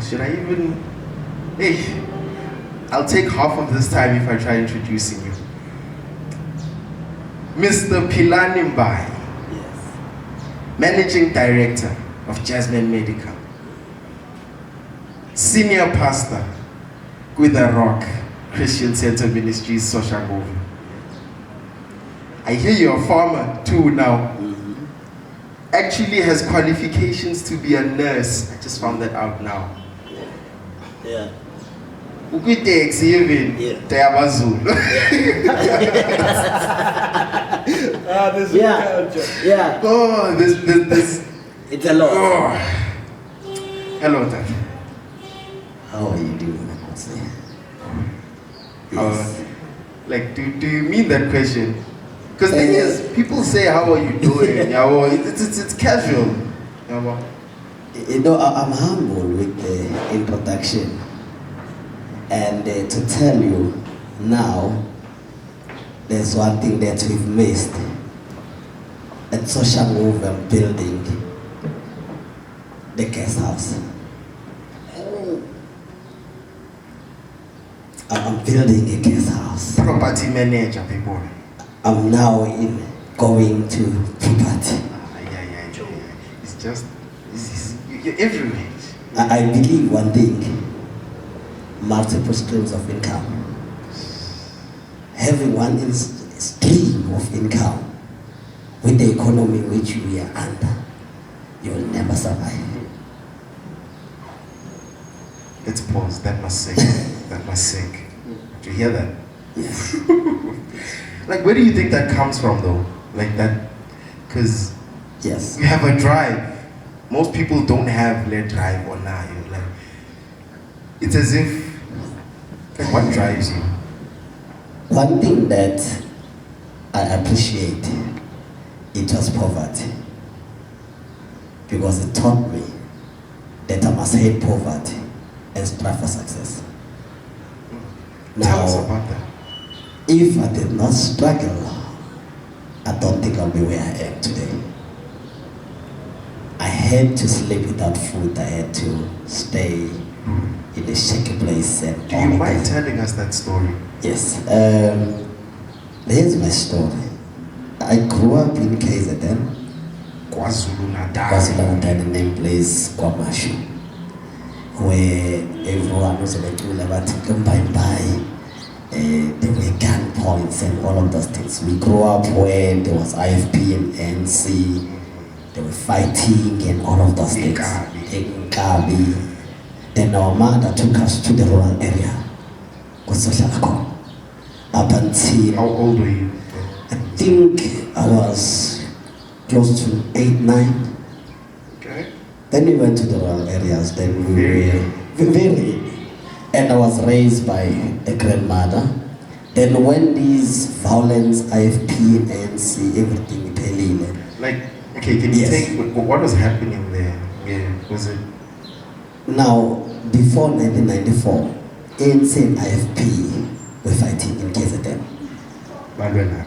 should I even? Hey, I'll take half of this time if I try introducing you. Mr. Philani Mbayi, Yes. Managing Director of Jasmine Medical, Senior Pastor with the Rock Christian Center Ministries Social Movement. I hear you're a farmer too now. Actually has qualifications to be a nurse. I just found that out now. Yeah. Ukwi-taxi even. Yeah. Tayabazulu. This Yeah. Yeah. Oh, this. It's a lot. Oh. Hello, Dad. How are you doing, Makosi? Yes. Like, do you mean that question? Because thing is, people say, how are you doing? Yeah, well, it's casual. Yeah, well. You know, I'm humble with the introduction. And to tell you now, there's one thing that we've missed. At Social Movement building, the guest house. I'm building a guest house. Property manager, people. I'm now going to property. Yeah. It's just, you're everywhere. I believe one thing, multiple streams of income. Having one stream of income with the economy which we are under, you will never survive. Let's pause. That must sink. That must sink. Do you hear that? Yes. Like, where do you think that comes from, though? Like that, because Yes. you have a drive. Most people don't have their drive or nah. Like, it's as if, like, what drives you? One thing that I appreciate, it was poverty. Because it taught me that I must hate poverty and strive for success. Tell us Now, about that. if I did not struggle, I don't think I'll be where I am today. I had to sleep without food. I had to stay in a shaky place. And Do you mind telling us that story? Yes. Here's my story. I grew up in KZN. KwaZulu-Natal. KwaZulu-Natal, the name place Kwamashu, where everyone was about Mbayi. There were gun points and all of those things. We grew up where there was IFP and NC. They were fighting and all of those things. Nkabi. Then our mother took us to the rural area. Up until, How old were you? I think I was close to 8, 9. Okay. Then we went to the rural areas. Then we were very, and I was raised by a grandmother. Then when these violence, IFP, NC, everything, Pelile. Like, okay, can you Yes. take what was happening there? Yeah, was it? Now, before 1994, ANC and IFP were fighting in KZN. Balwena.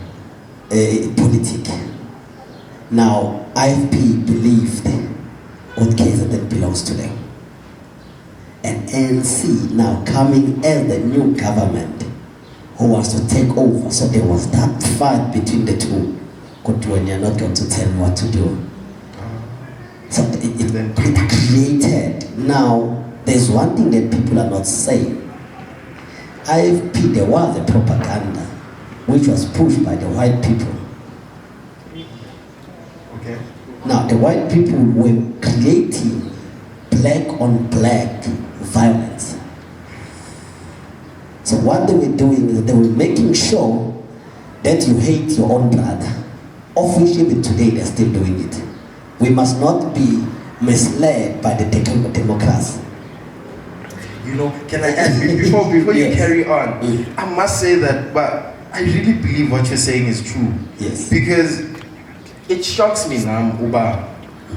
Politic. Now, IFP believed what KZN belongs to them. And ANC now coming as the new government who wants to take over. So there was that fight between the two. But when you're not going to tell me what to do. So it created. Now, there's one thing that people are not saying. IFP, there was a propaganda which was pushed by the white people. Okay. Now, the white people were creating black on black violence. So what they were doing is they were making sure that you hate your own brother. Officially today they're still doing it. We must not be misled by the democracy. You know, can I add, before you Yes. carry on, I must say that, but I really believe what you're saying is true. Yes. Because it shocks me now, Uba,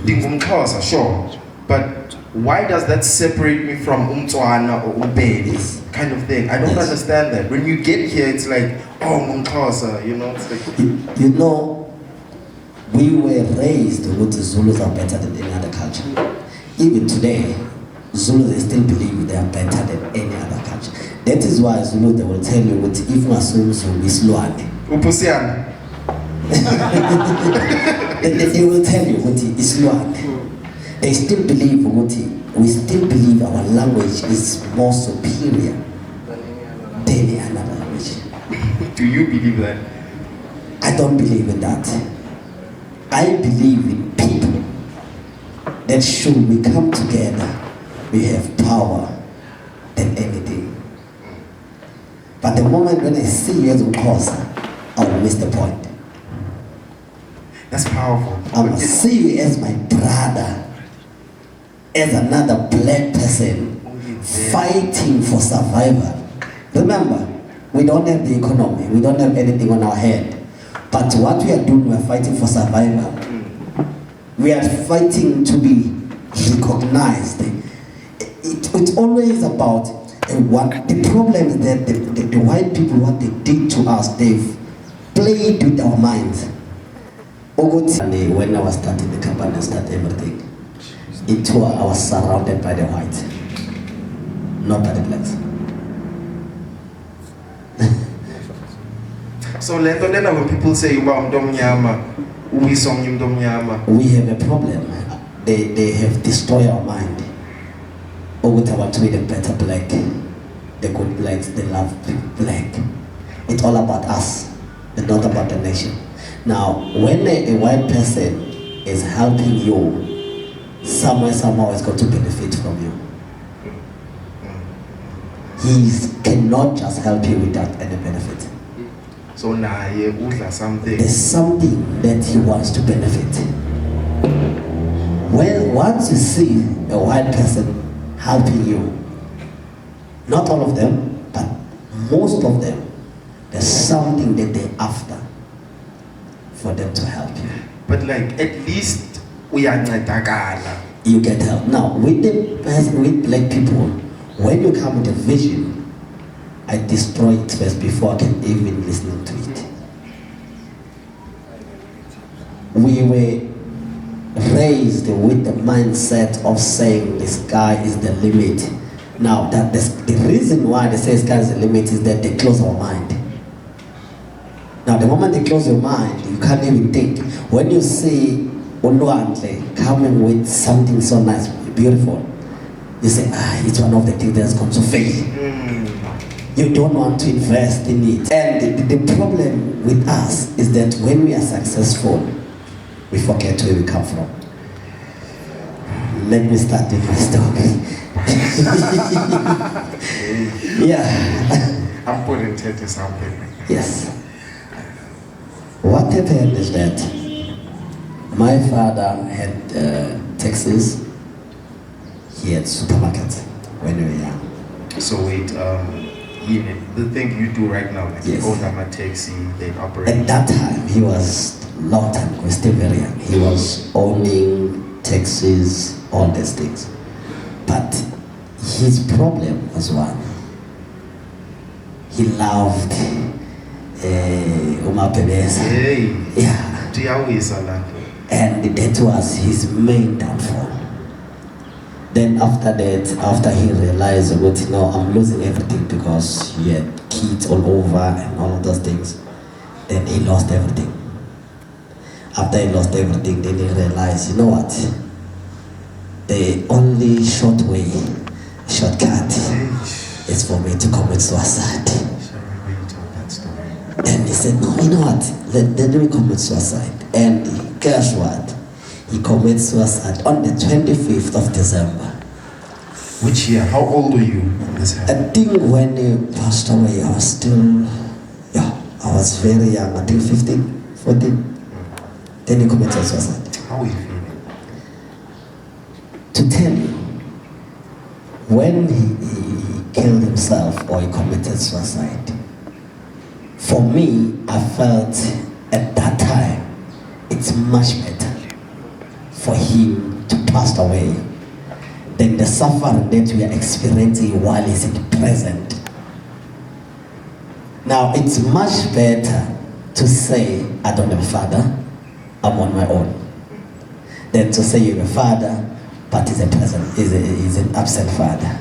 Dingumxhosa, sure, but why does that separate me from Umtswana or Ubedi kind of thing? I don't Yes. understand that. When you get here, it's like, oh, Umxhosa, you know, it's like... You know, we were raised with the Zulus are better than any other culture. Even today, Zulu, they still believe they are better than any other culture. That is why Zulu, they will tell you that if Masum Zulu is Luane. Upusiana. They will tell you what is Luane. They still believe we still believe our language is more superior than any other language. Do you believe that? I don't believe in that. I believe in people. That should we come together, we have power than anything. But the moment when I see you as Nkosa, I'll miss the point. That's powerful. I will see you as my brother, as another black person fighting for survival. Remember, we don't have the economy, we don't have anything on our head. But what we are doing, we are fighting for survival. We are fighting to be recognized. It's always about what the problem is that the white people, what they did to us, they've played with our minds. When I was starting the company and started everything, I was surrounded by the whites, not by the blacks. So when people say wow, we have a problem. They have destroyed our mind. Oguta want to be the better black, the good blacks, they love black. It's all about us, it's not about the nation. Now, when a white person is helping you, somehow is going to benefit from you. He cannot just help you without any benefit. So now something. There's something that he wants to benefit. Well, once you see a white person helping you, not all of them, but most of them, there's something that they're after for them to help you. But like at least we are not. You get help. Now with black people, when you come with a vision, I destroy it first before I can even listen to it. We were raised with the mindset of saying the sky is the limit. Now the reason why they say sky is the limit is that they close our mind. Now the moment they close your mind, you can't even think. When you see Oluante coming with something so nice, beautiful, you say, it's one of the things that's going to fail. You don't want to invest in it. And the problem with us is that when we are successful, we forget where we come from. Let me start with my story. Yeah. I'm putting to something. Yes. What happened is that my father had taxis. He had supermarkets when we were young. So wait, the thing you do right now, like yes. You own a taxi, they operate. At that time, he was long time, he was still very young. He was owning taxis, all these things. But his problem was one. He loved Umapebeza. Hey. Yeah. And that was his main downfall. Then after that, after he realized, I'm losing everything because he had kids all over and all of those things, then he lost everything. After he lost everything, then he realized, you know what? The only shortcut is for me to commit suicide. And he said, no, you know what? Let me commit suicide. And guess what? He committed suicide on the 25th of December. Which year? How old were you? I think when he passed away, I was still, I was very young. I think 15, 14. Then he committed suicide. How are you feeling? To tell you, when he killed himself or he committed suicide, for me, I felt at that time, it's much better for him to pass away than the suffering that we are experiencing while he's in the present. Now, it's much better to say, I don't have a father, I'm on my own, than to say you have a father, but he's a present, he's an absent father.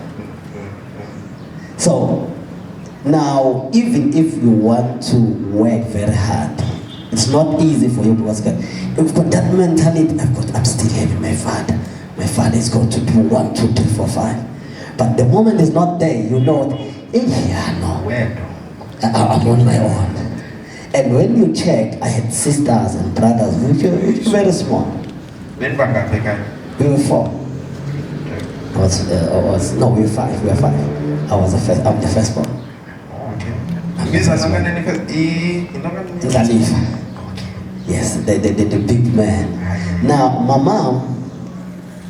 So now, even if you want to work very hard, it's not easy for you because you've got that mentality. I'm still having my father. My father is going to do 1, 2, 3, 4, 5. But the moment is not there, you know, yeah, no, I'm on my own. And when you check, I had sisters and brothers which were very small. We were 4. We were 5. We were 5. I'm the firstborn. Yes, the big man. Now, my mom,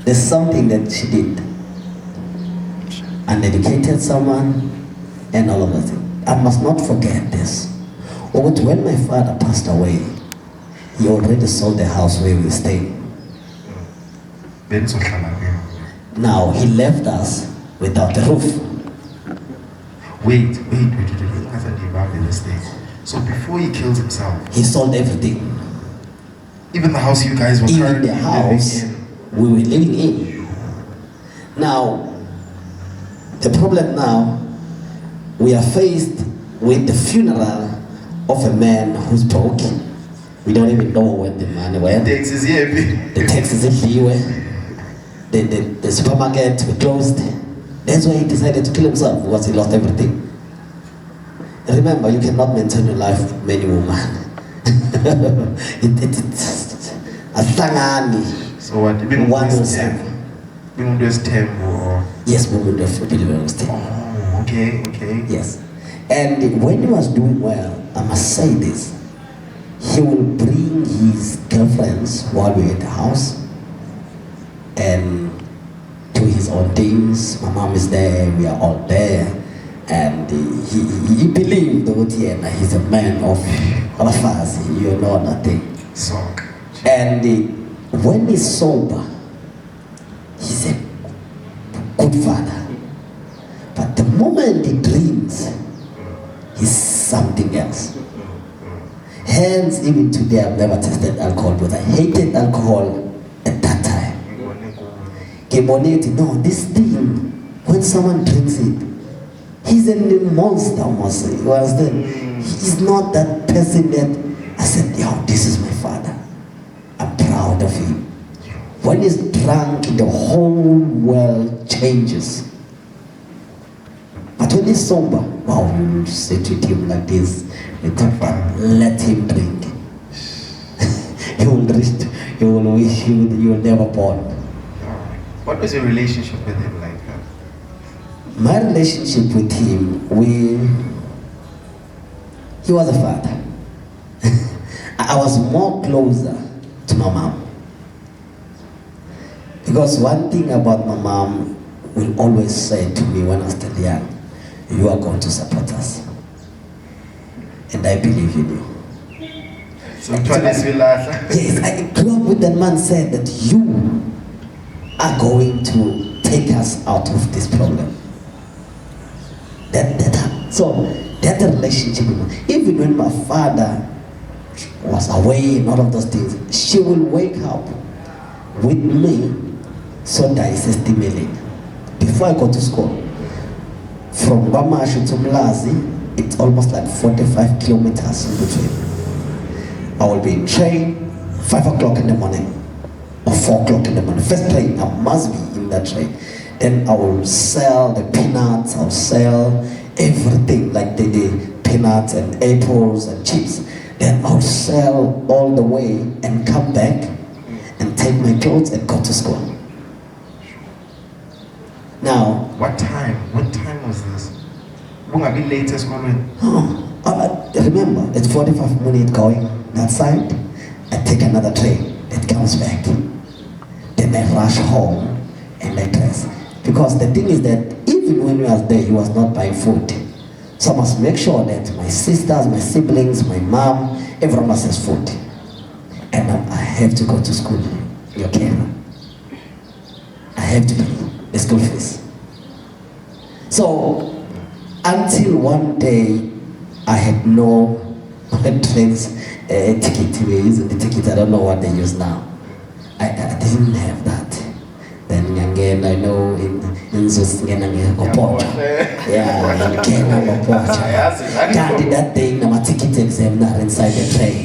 there's something that she did. Uneducated someone, and all of that. I must not forget this. But when my father passed away, he already sold the house where we stayed. Now, he left us without a roof. Wait. So before he killed himself, he sold everything. Even the house you guys were in the house we were living in. Now, the problem now, we are faced with the funeral of a man who's broke. We don't even know when the money went. The taxes everywhere. The supermarket were closed. That's why he decided to kill himself, because he lost everything. Remember, you cannot maintain your life with many women. It's a thangani. So what? One yourself. Yes, women was Oh, okay. Yes. And when he was doing well, I must say this, he will bring his girlfriends while we're at the house and to his own things. My mom is there, we are all there, and he believed that he's a man of all of us, you know nothing. And when he's sober, he's a good father. But the moment he drinks, he's something else. Hence, even today, I've never tested alcohol, but I hated alcohol at that time. No, this thing, when someone drinks it, he's a monster, almost. You understand? He's not that person that I said, yo, this is my father. I'm proud of him. When he's drunk, the whole world changes. But when he's sober, wow, you sit with him like this, let him drink. you will wish you were never born. What was your relationship with him like? My relationship with him, he was a father. I was more closer to my mom. Because one thing about my mom will always say to me when I was still young, you are going to support us. And I believe in you. So yes, I grew up with that man said that you are going to take us out of this problem. So that relationship, even when my father was away and all of those things, she will wake up with me so that I stimulate. Before I go to school, from Bamashu to Mlazi, it's almost like 45 kilometers in between. I will be in train 5 o'clock in the morning or 4 o'clock in the morning. First train, I must be in that train. Then I will sell the peanuts, I'll sell everything like the peanuts and apples and chips. Then I'll sell all the way and come back and take my clothes and go to school. Now, what time was this? Be latest moment. Remember, it's 45 minutes going that side. I take another train that comes back. Then I rush home and I dress. Because the thing is that even when we was there, he was not buying food. So I must make sure that my sisters, my siblings, my mom, everyone must has food. And I have to go to school. Okay? I have to pay the school fees. So, until one day, I had no trains ticket. We were using the ticket. I don't know what they use now. I didn't have that. Then ngiyangena, you know, in singena ngekopocha. Yeah, ngiyangena ngopocha. Kanti that day nama-ticket exam not inside the train.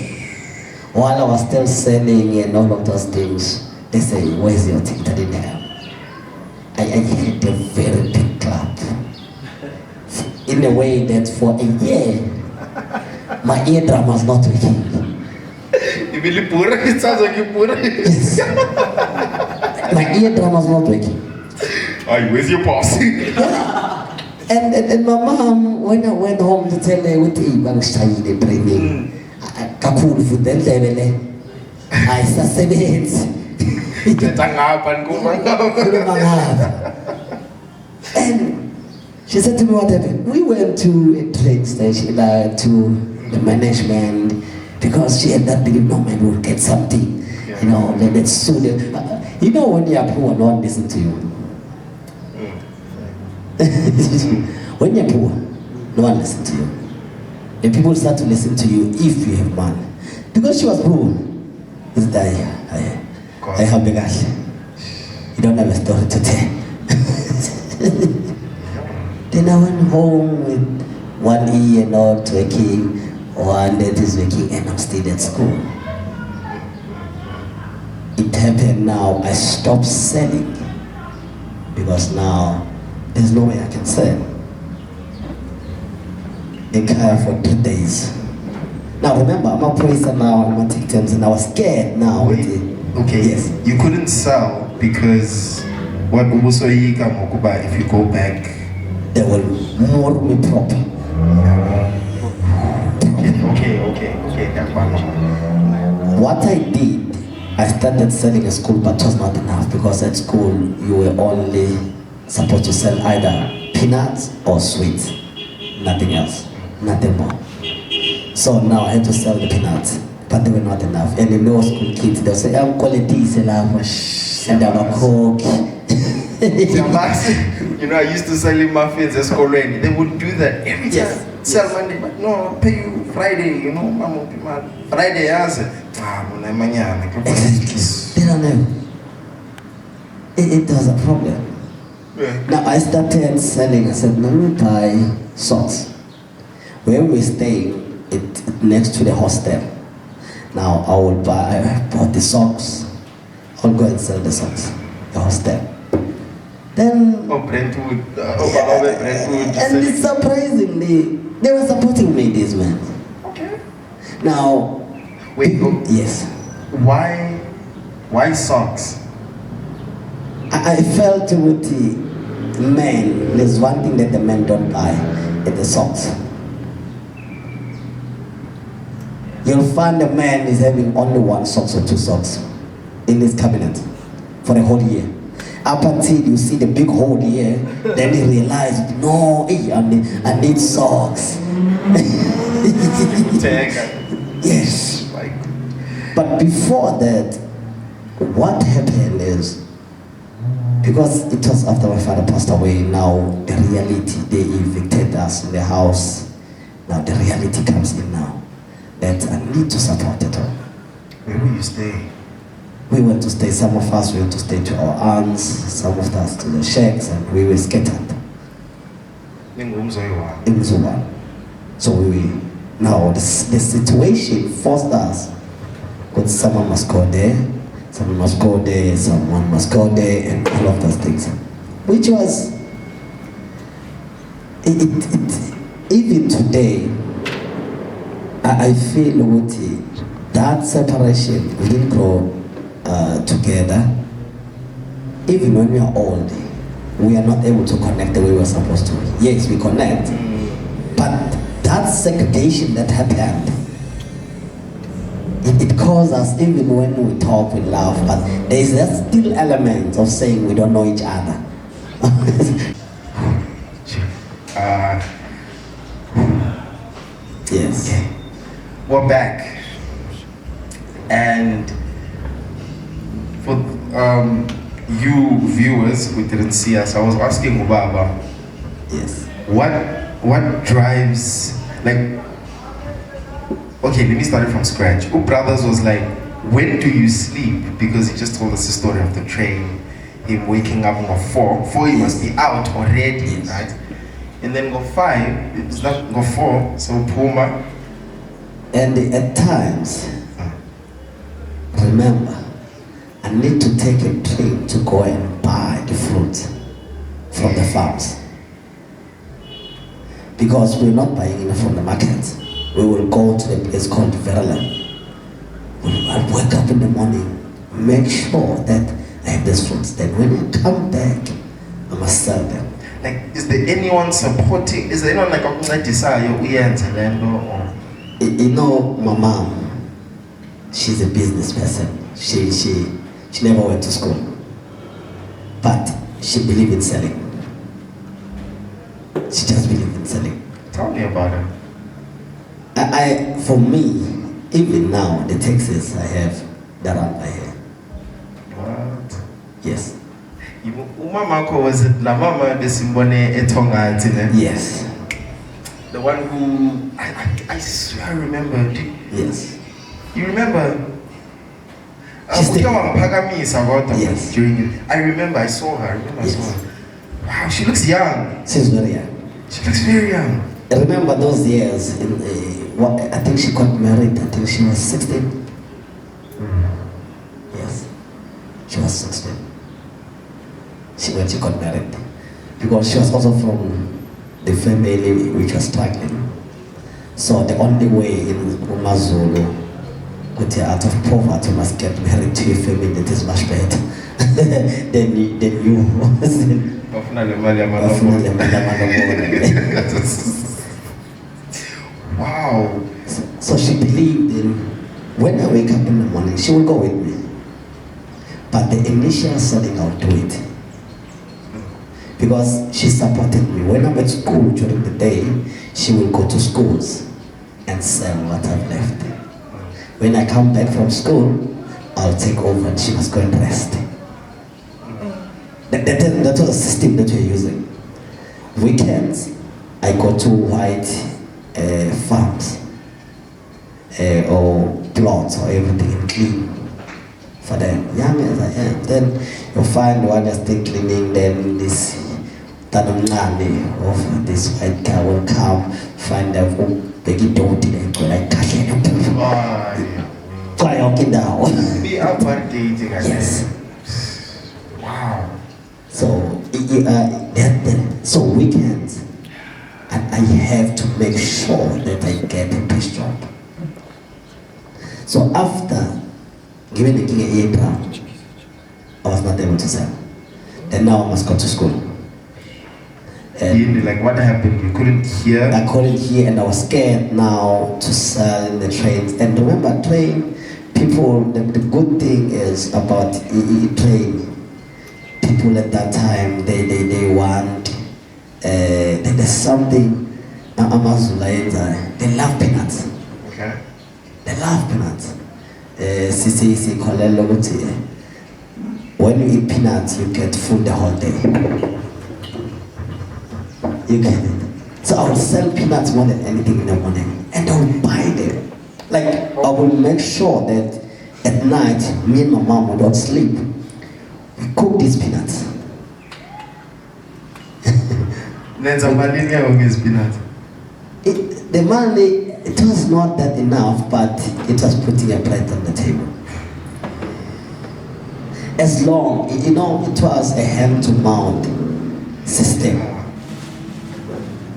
While I was still selling and all of those things, they say, where's your ticket? I didn't have. I had a very big clap. In a way that for a year, my eardrum was not working. You really poor? It sounds like you're poor. Yes. My eardrum was not working. Ay, where's your boss? And my mom, when I went home to tell her what they bringing, kakulu for them level, I said, and she said to me, what happened? We went to a train station, to the management, because she had that belief, no man will get something. You know, let's sue them. You know when you are poor, no one listen to you. When you're poor, no one listen to you. And people start to listen to you if you have money. Because she was poor. Is that I have the guy. You don't have a story to tell. Then I went home with one ear not working, one that is working, and I'm still at school. It happened now, I stopped selling because now there's no way I can sell. In Kaya for 2 days. Now remember, I'm a priester now, I'm a victims, and I was scared now. Okay, yes. You couldn't sell because what if you go back, they will more me proper. Okay, that's fine. What I did, I started selling at school, but it was not enough because at school you were only supposed to sell either peanuts or sweets, nothing else, nothing more. So now I had to sell the peanuts, but they were not enough. And in those school kids, they'll say, I'm quality, and I'm coke. You know, I used to sell in muffins at school, and they would do that every time. Yes. Sell Monday, but no, I'll pay you Friday, you know, Friday answer. They don't know. It was a problem. Yeah. Now I started selling. I said, let me buy socks. Where we stay, it next to the hostel. Now I bought the socks. I'll go and sell the socks. The hostel. Then Brentwood. and it's surprisingly, they were supporting me, these men. Okay. Now, wait. Yes. Why socks? I felt with the men, there's one thing that the men don't buy, it's the socks. You'll find a man is having only 1 sock or 2 socks in his cabinet for a whole year. Up until you see the big hole here, then he realized, no, I need socks. Yes. But before that, what happened is, because it was after my father passed away, now the reality, they evicted us in the house. Now the reality comes in now, that I need to support it all. Where will you stay? We went to stay, some of us went to stay to our aunts, some of us to the shacks, and we were scattered. In Mzuwa. So now the situation forced us, because someone must go there, someone must go there, someone must go there, and all of those things. Which was, even today, I feel with that separation, we didn't grow together. Even when we are old, we are not able to connect the way we are supposed to. Yes, we connect, but that segregation that happened, it caused us, even when we talk, we laugh, but there is that still element of saying we don't know each other. Yes. Okay. We're back, and for you viewers who didn't see us, I was asking Ubaba, Yes. what drives, like, okay, let me start it from scratch. U Brothers was like, when do you sleep? Because he just told us the story of the train. him waking up on 4. 4 he must be out already, Yes. right? And then go 5, it's not go 4, so Puma. And at times, remember, I need to take a train to go and buy the fruit from the farms. Because we're not buying it from the market. We will go to the place called Verulam. I wake up in the morning, make sure that I have these fruits. Then when I come back, I must sell them. Like, is there anyone supporting? Is there anyone like Okuncedisayo uyenze lento or? You know, my mom, she's a business person. She never went to school, but she believed in selling. She just believed in selling. Tell me about it. For me, even now, the taxes I have that are my hair. What? Yes. Umamako, was it La Mama Besimbone Etonga? Yes. The one who I swear I remember. Yes. You remember? She's Yes. During it. I remember I saw her. I saw her. Wow, she looks young. She's very young. She looks very young. I remember those years. I think she got married. I think she was 16. Yes. She was 16. When she got married. Because she was also from the family which was struggling. So the only way in Mazulu, out of poverty, you must get married to a family that is much better than you. Wow. So she believed in, when I wake up in the morning, she will go with me. But the initial selling, I'll do it. Because she supported me. When I'm at school during the day, she will go to schools and sell what I've left. When I come back from school, I'll take over and she must go and rest. That was a system that we're using. Weekends, I go to white farms or plots or everything and clean for them. Young as I am, then you'll find one just cleaning, then this Tanamnani of this white guy will come, find a big don't like fly up and down. Be up dating. Yes. Wow. So so weekends, I have to make sure that I get a best job. So after giving the king a year round, I was not able to sell. Then now I must go to school. And like what happened? You couldn't hear? I couldn't hear and I was scared now to sell in the trains. And remember, train people, the good thing is about train people at that time, they want, there's something, they love peanuts. Okay. They love peanuts. When you eat peanuts, you get food the whole day. You get it. So I will sell peanuts more than anything in the morning, and I will buy them. Like I will make sure that at night, me and my mom will not sleep. We cook these peanuts. The money, it was not that enough, but it was putting a bread on the table. As long, it was a hand-to-mouth system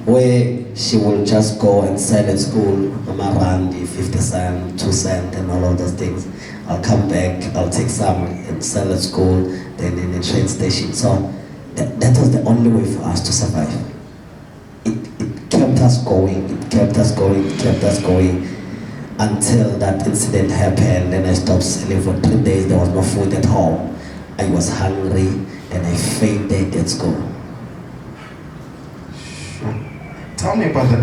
where she will just go and sell at school, around 50 cents, 2 cents, and all of those things. I'll come back, I'll take some and sell at school, then in the train station. So that was the only way for us to survive. It kept us going, until that incident happened and I stopped selling for 3 days. There was no food at home. I was hungry and I fainted at school. Tell me about that.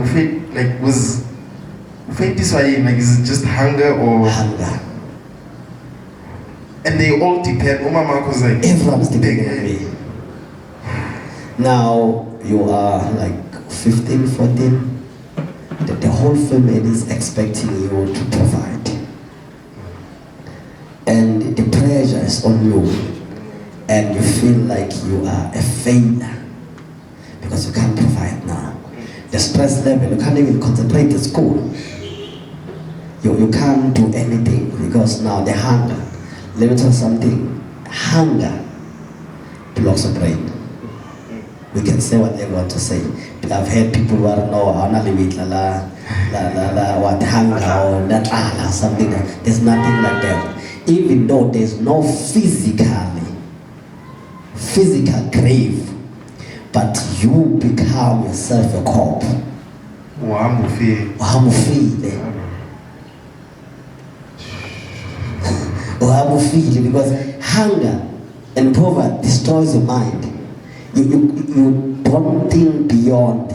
Was this why, is it just hunger or? Hunger. And they all depend. Mama was like, everyone's depending on me. Now you are like 15, 14. The whole family is expecting you to provide. And the pressure is on you. and you feel like you are a failure because you can't provide now. The stress level, you can't even concentrate at school. You can't do anything because now the hunger. Let me tell you something. Hunger blocks the brain. We can say whatever we want to say. I've heard people who are no, what hunger or that something. There's nothing like that. Even though there's no physical grave, but you become yourself a corpse. Because hunger and poverty destroys your mind. You don't think beyond.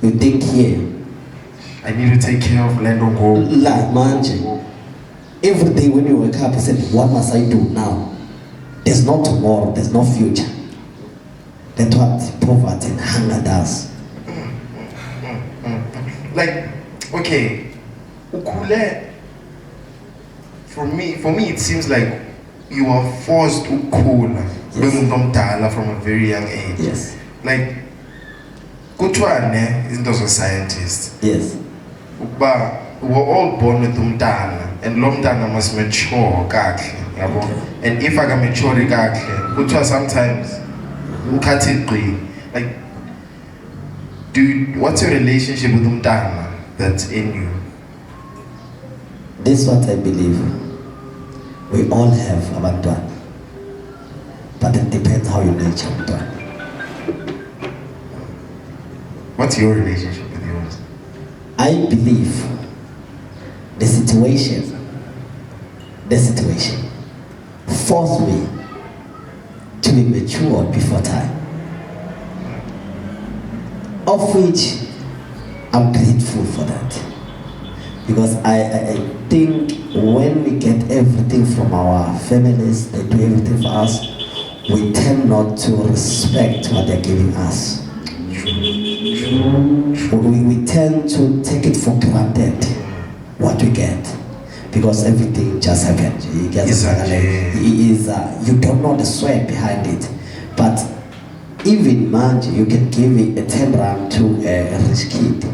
You think here. I need to take care of land or go. Like manje. Every day when you wake up, you say, what must I do now? There's no tomorrow, there's no future. That's what poverty and hunger does. Like, okay, ukule. For me, it seems like you are forced to cool from a very young age. Yes. Like, kutwane isn't also a scientist. Yes. But we're all born with umntana, and lomntana must mature kakhe, yabo. And if I can mature kakhe, kutwa sometimes like, what's your relationship with umntana that's in you? This is what I believe. We all have abantwana, but it depends how you nurture abantwana. What's your relationship with yours? I believe the situation forced me to be mature before time, of which I'm grateful for that. Because I think when we get everything from our families, they do everything for us, we tend not to respect what they're giving us. We tend to take it for granted, what we get, because everything just happened. You don't know the sweat behind it. But even man, you can give it a 10 rand to a rich kid.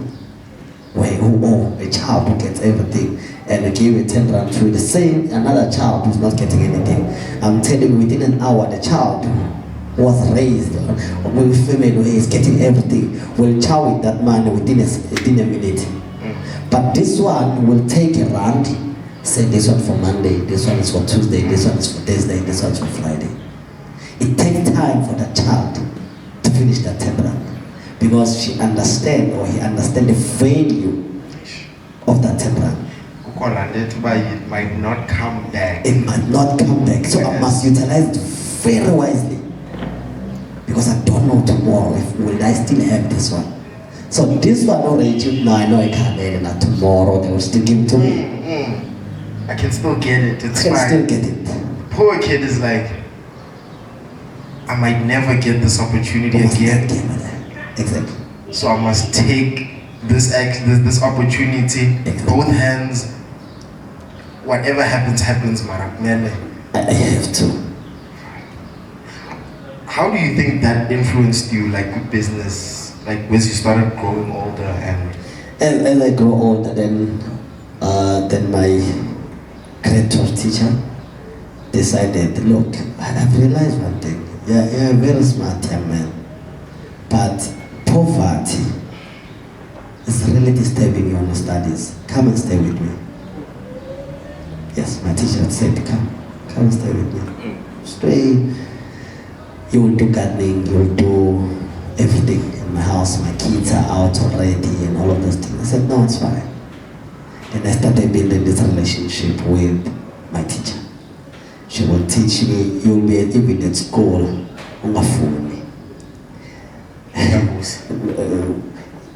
A child who gets everything, and give it 10 rand to the same another child who's not getting anything. I'm telling you, within an hour, the child was raised with family who is getting everything will chow with that man within a minute. But this one will take a rand, say this one for Monday, this one is for Tuesday, this one is for Thursday, this one is for Friday. It takes time for that child to finish that 10 rand. Because she understands or he understands the value of that 10 rand. It might not come back. It might not come back. So I must utilize it very wisely. Because I don't know tomorrow if will I still have this one. So this one already, no, I know I can't get it. Tomorrow they will still give it to me. I can still get it. It's fine. I can still get it. Poor kid is like, I might never get this opportunity again. Exactly. So I must take this opportunity, both hands. Whatever happens, man. I have to. How do you think that influenced you, like with business, like as you started growing older and? As I grow older, then my grade 12 teacher decided, look, I've realized one thing. You're a very smart young man, but poverty is really disturbing you on your studies. Come and stay with me. Yes, my teacher said, come and stay with me. Stay. You will do gardening, you will do everything in my house. My kids are out already and all of those things. I said, no, it's fine. And I started building this relationship with my teacher. She will teach me, you will be even at school, ungafuni.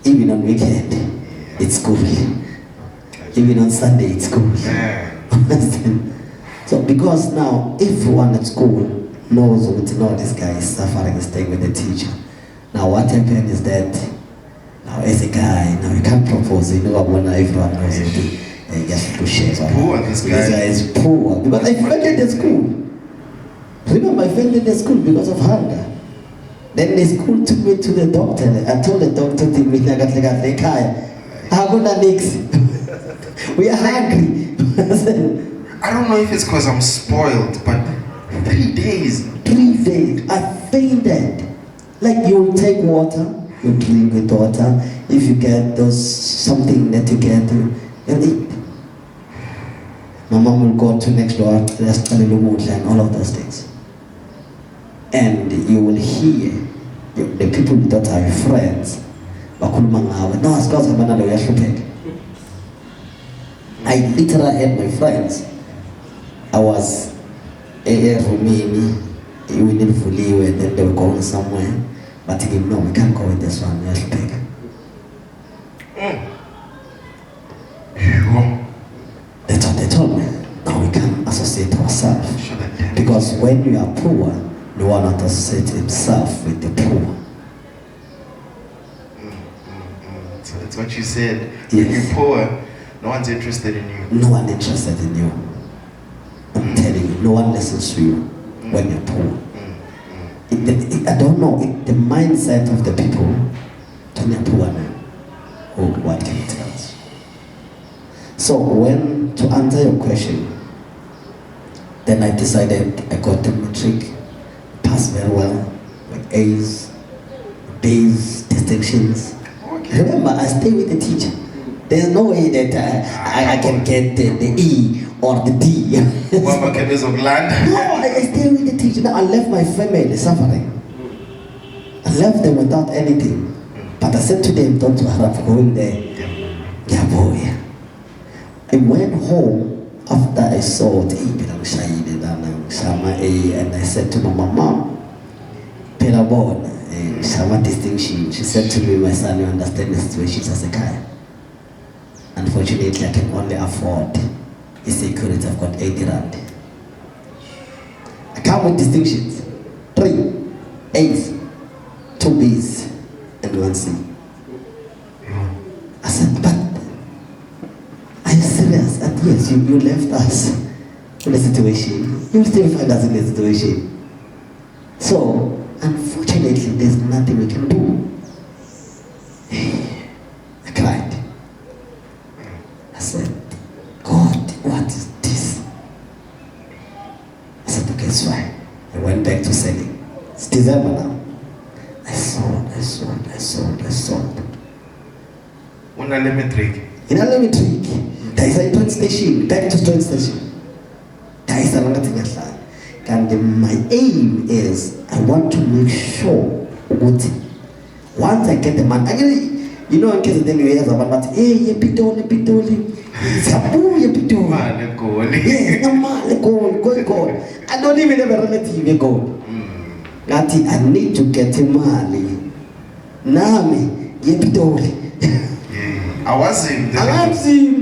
Even on weekend, it's school. Even on Sunday, it's school. So because now, everyone at school knows this guy is suffering, is staying with the teacher. Now what happened is that, now as a guy, now you can't propose, everyone knows it. You just to share. Poor, this guy is poor. Because I funded the school. Remember, I failed in the school because of hunger. Then the school took me to the doctor. I told the doctor, we are hungry. I don't know if it's because I'm spoiled, but 3 days. 3 days. I fainted. Like you take water, you drink with water. If you get those something that you get, you eat. My mom will go to next door, and all of those things. And you will hear the people that are your friends. I literally had my friends. I was a Romanian, we didn't fully, and then they were going somewhere. But he didn't know, we can't go with this one, we have to pick. That's what they told me. Now we can associate ourselves. Because when you are poor, no one not associate himself with the poor. So that's what you said. Yes. When you're poor, no one's interested in you. No one interested in you. I'm telling you, no one listens to you when you're poor. I don't know, the mindset of the people when they're poor now. Oh, what can you tell us? So to answer your question, then I decided I got the matric, passed very well, with A's, B's, distinctions. Okay. Remember, I stay with the teacher. There's no way that I can get the E or the D. Mama can use of land. No, I stay with the teacher. Now I left my family suffering. I left them without anything. But I said to them, don't have going there. Yeah, boy. I went home after I saw the and I said to my mom, Pelabon, Shama distinction. She said to me, my son, you understand the situation as a guy. Unfortunately, I can only afford a security. I've got 80 rand. I come with distinctions. 3 A's, 2 B's, and 1 C. I said, but are you serious? And yes, you left us in a situation. You still find us in a situation. So, unfortunately, there's nothing we can do. I cried. I said, God, what is this? I said, okay, it's fine. I went back to selling. It's December now. I sold. When I let me drink. In a limit week, there is a train station, back to train station. There is another thing. And my aim is, I want to make sure once I get the money, you know, in case then you hear about that, hey, you pitoli, it's a boo, you pitoli. Yes, no man, go. I don't even have a relative, you go. Gati, I need to get him money. Nami, you pitoli. I was him.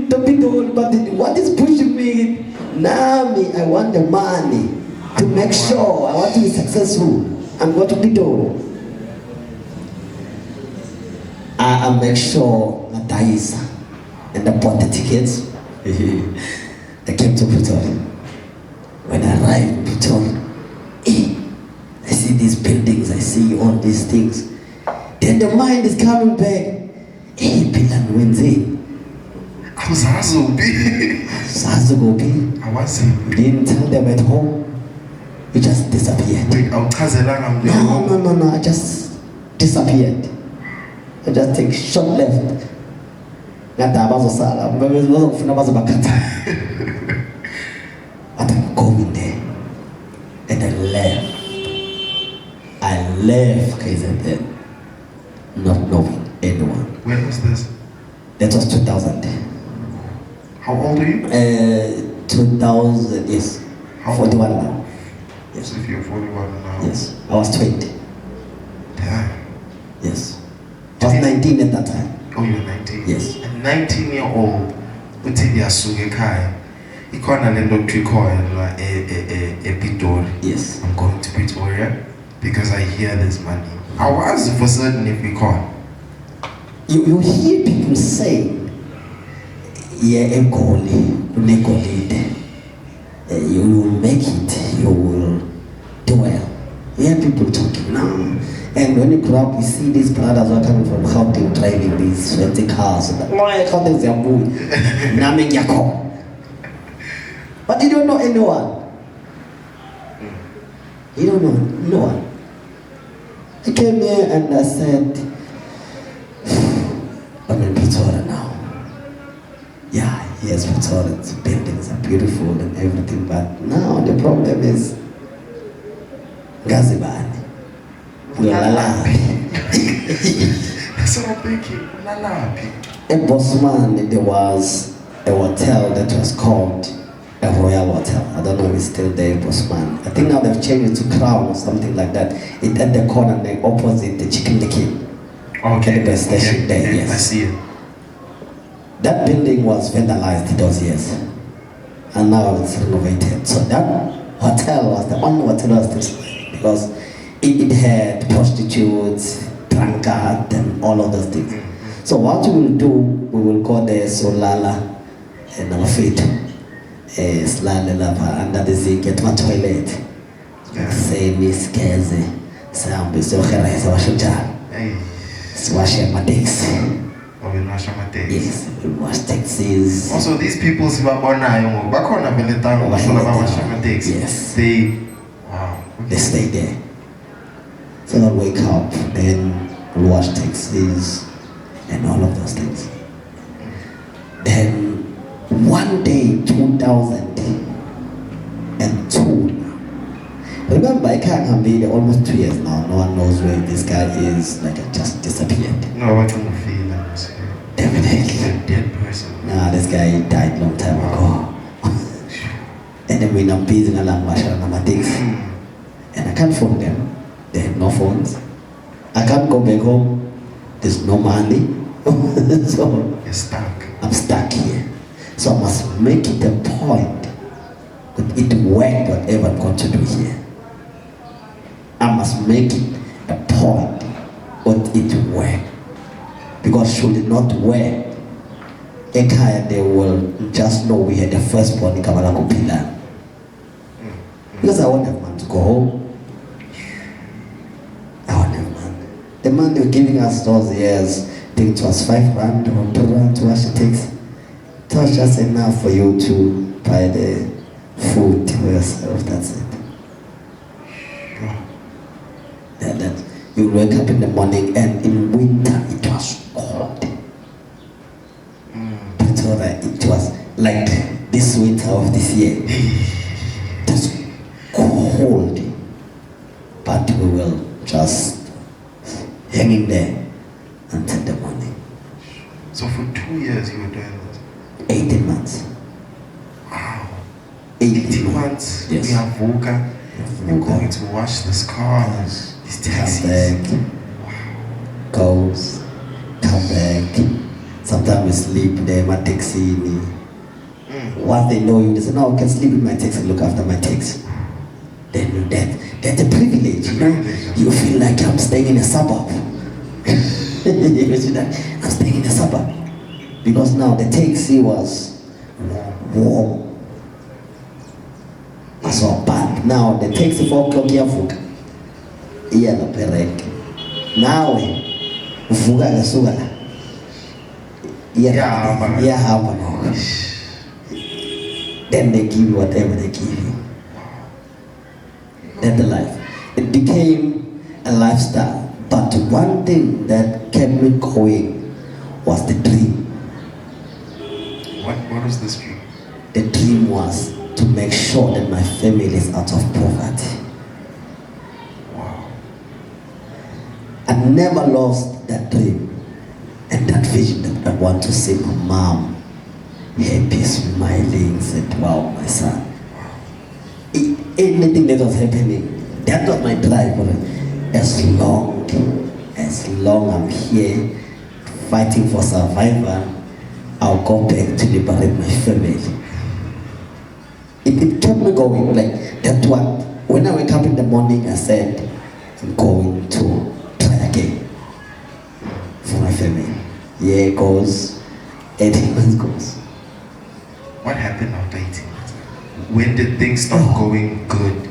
The pitoli, but what is pushing me? Nami, I want the money to make sure I want to be successful. I'm going to pitoli. I make sure that is, and I bought the tickets. I came to Pretoria. When I arrived in Pretoria, I see these buildings, I see all these things. Then the mind is coming back. Philani Wednesday. I was Zazubi. I was him. You didn't tell them at home. You just disappeared. Wait, no, I just disappeared. I just take short left. But I'm going there. And I left KZN, not knowing anyone. When was this? That was 2000. How old are you? 2000, yes. How 41 now. Yes. So if you're 41 now. Yes. I was 20. Damn. Yes. I was 19 at that time. Oh, you're 19? Yes. A 19-year-old, uthi yasuka ekhaya. Ikhona le nto ikhoyo ePitori. Yes. I'm going to Pretoria because I hear there's money. I was for certain if we call. You hear people say, yeah, you will make it, you will do well. We had people talking now. And when you grow up, you see these brothers who are coming from Gauteng driving these fancy cars. Why Gauteng Zambu? Naming Yako. But you don't know anyone. You don't know no one. I came here and I said, I'm in Pretoria now. Yeah, yes, Pretoria, the buildings are beautiful and everything, but now the problem is Gazibani. That's what I'm thinking. In Bosman, there was a hotel that was called a Royal Hotel. I don't know if it's still there in Bosman. I think now they've changed it to Crown or something like that. It's at the corner, the opposite the Chicken Licky. Okay. The station there, yes. I see it. That building was vandalized those years. And now it's renovated. So that hotel was the only hotel that was still because it had prostitutes, drunkard, and all of those things. So what we will do, we will go there, Solala, and our feet, Slala under the zinc at my toilet. Say, Miss Kaze, Sambi, so Heresa Washuja. Wash my dicks. Oh, we wash my dicks. Yes, we wash taxis. Also, these people, back on Beletang, yes. Wow. They stay there. So they'll wake up, then wash taxis, and all of those things. Then one day, 2002. Remember, I can't be there almost 2 years now. No one knows where this guy is. Like, it just disappeared. No, I can feel that. Definitely. A dead person. Nah, this guy died long time ago. And then when I'm busy, I'm my things. And I can't phone them. They have no phones. I can't go back home. There's no money. So you're stuck. I'm stuck here. So I must make it a point that it work whatever I'm going to do here. I must make it a point that it work. Because should it not work, Ekaya they will just know we had the firstborn in Kamalako Pillar. Because I won't have money to go home. I won't have money. The man they were giving us those years, I think it was 5 rand or 2 rand to wash the takes. It was just enough for you to buy the food for yourself, that's it. That you wake up in the morning and in winter it was cold. It was like this winter of this year. It was cold. But we will just hang in there until the morning. So for 2 years you were doing that? 18 months. Wow. 18 months. Yes. We have Voka. You're going to wash this car. These taxis. Come back. Goes. Come back. Sometimes we sleep there, my taxi. Once they know you, they say, no, I can sleep in my taxi and look after my taxi. Then that's a privilege, you know? You feel like I'm staying in a suburb. I'm staying in a suburb. Because now the taxi was warm. So bad. Now the taxi 4 o'clock here, yellow perek. Now, Fuga the Sugala. Yeah, then they give you whatever they give you. That's the life. It became a lifestyle. But one thing that kept me going was the dream. What was this dream? The dream was to make sure that my family is out of poverty. Wow. I never lost that dream and that vision that I want to see my mom happy, smiling, said, wow, my son. Anything that was happening, that was my drive. As long I'm here fighting for survival, I'll go back to liberate my family. It kept me going. Like that one. When I wake up in the morning, I said, I'm going to try again for my family. Year goes, 18 months goes. What happened after 18 months? When did things start going good?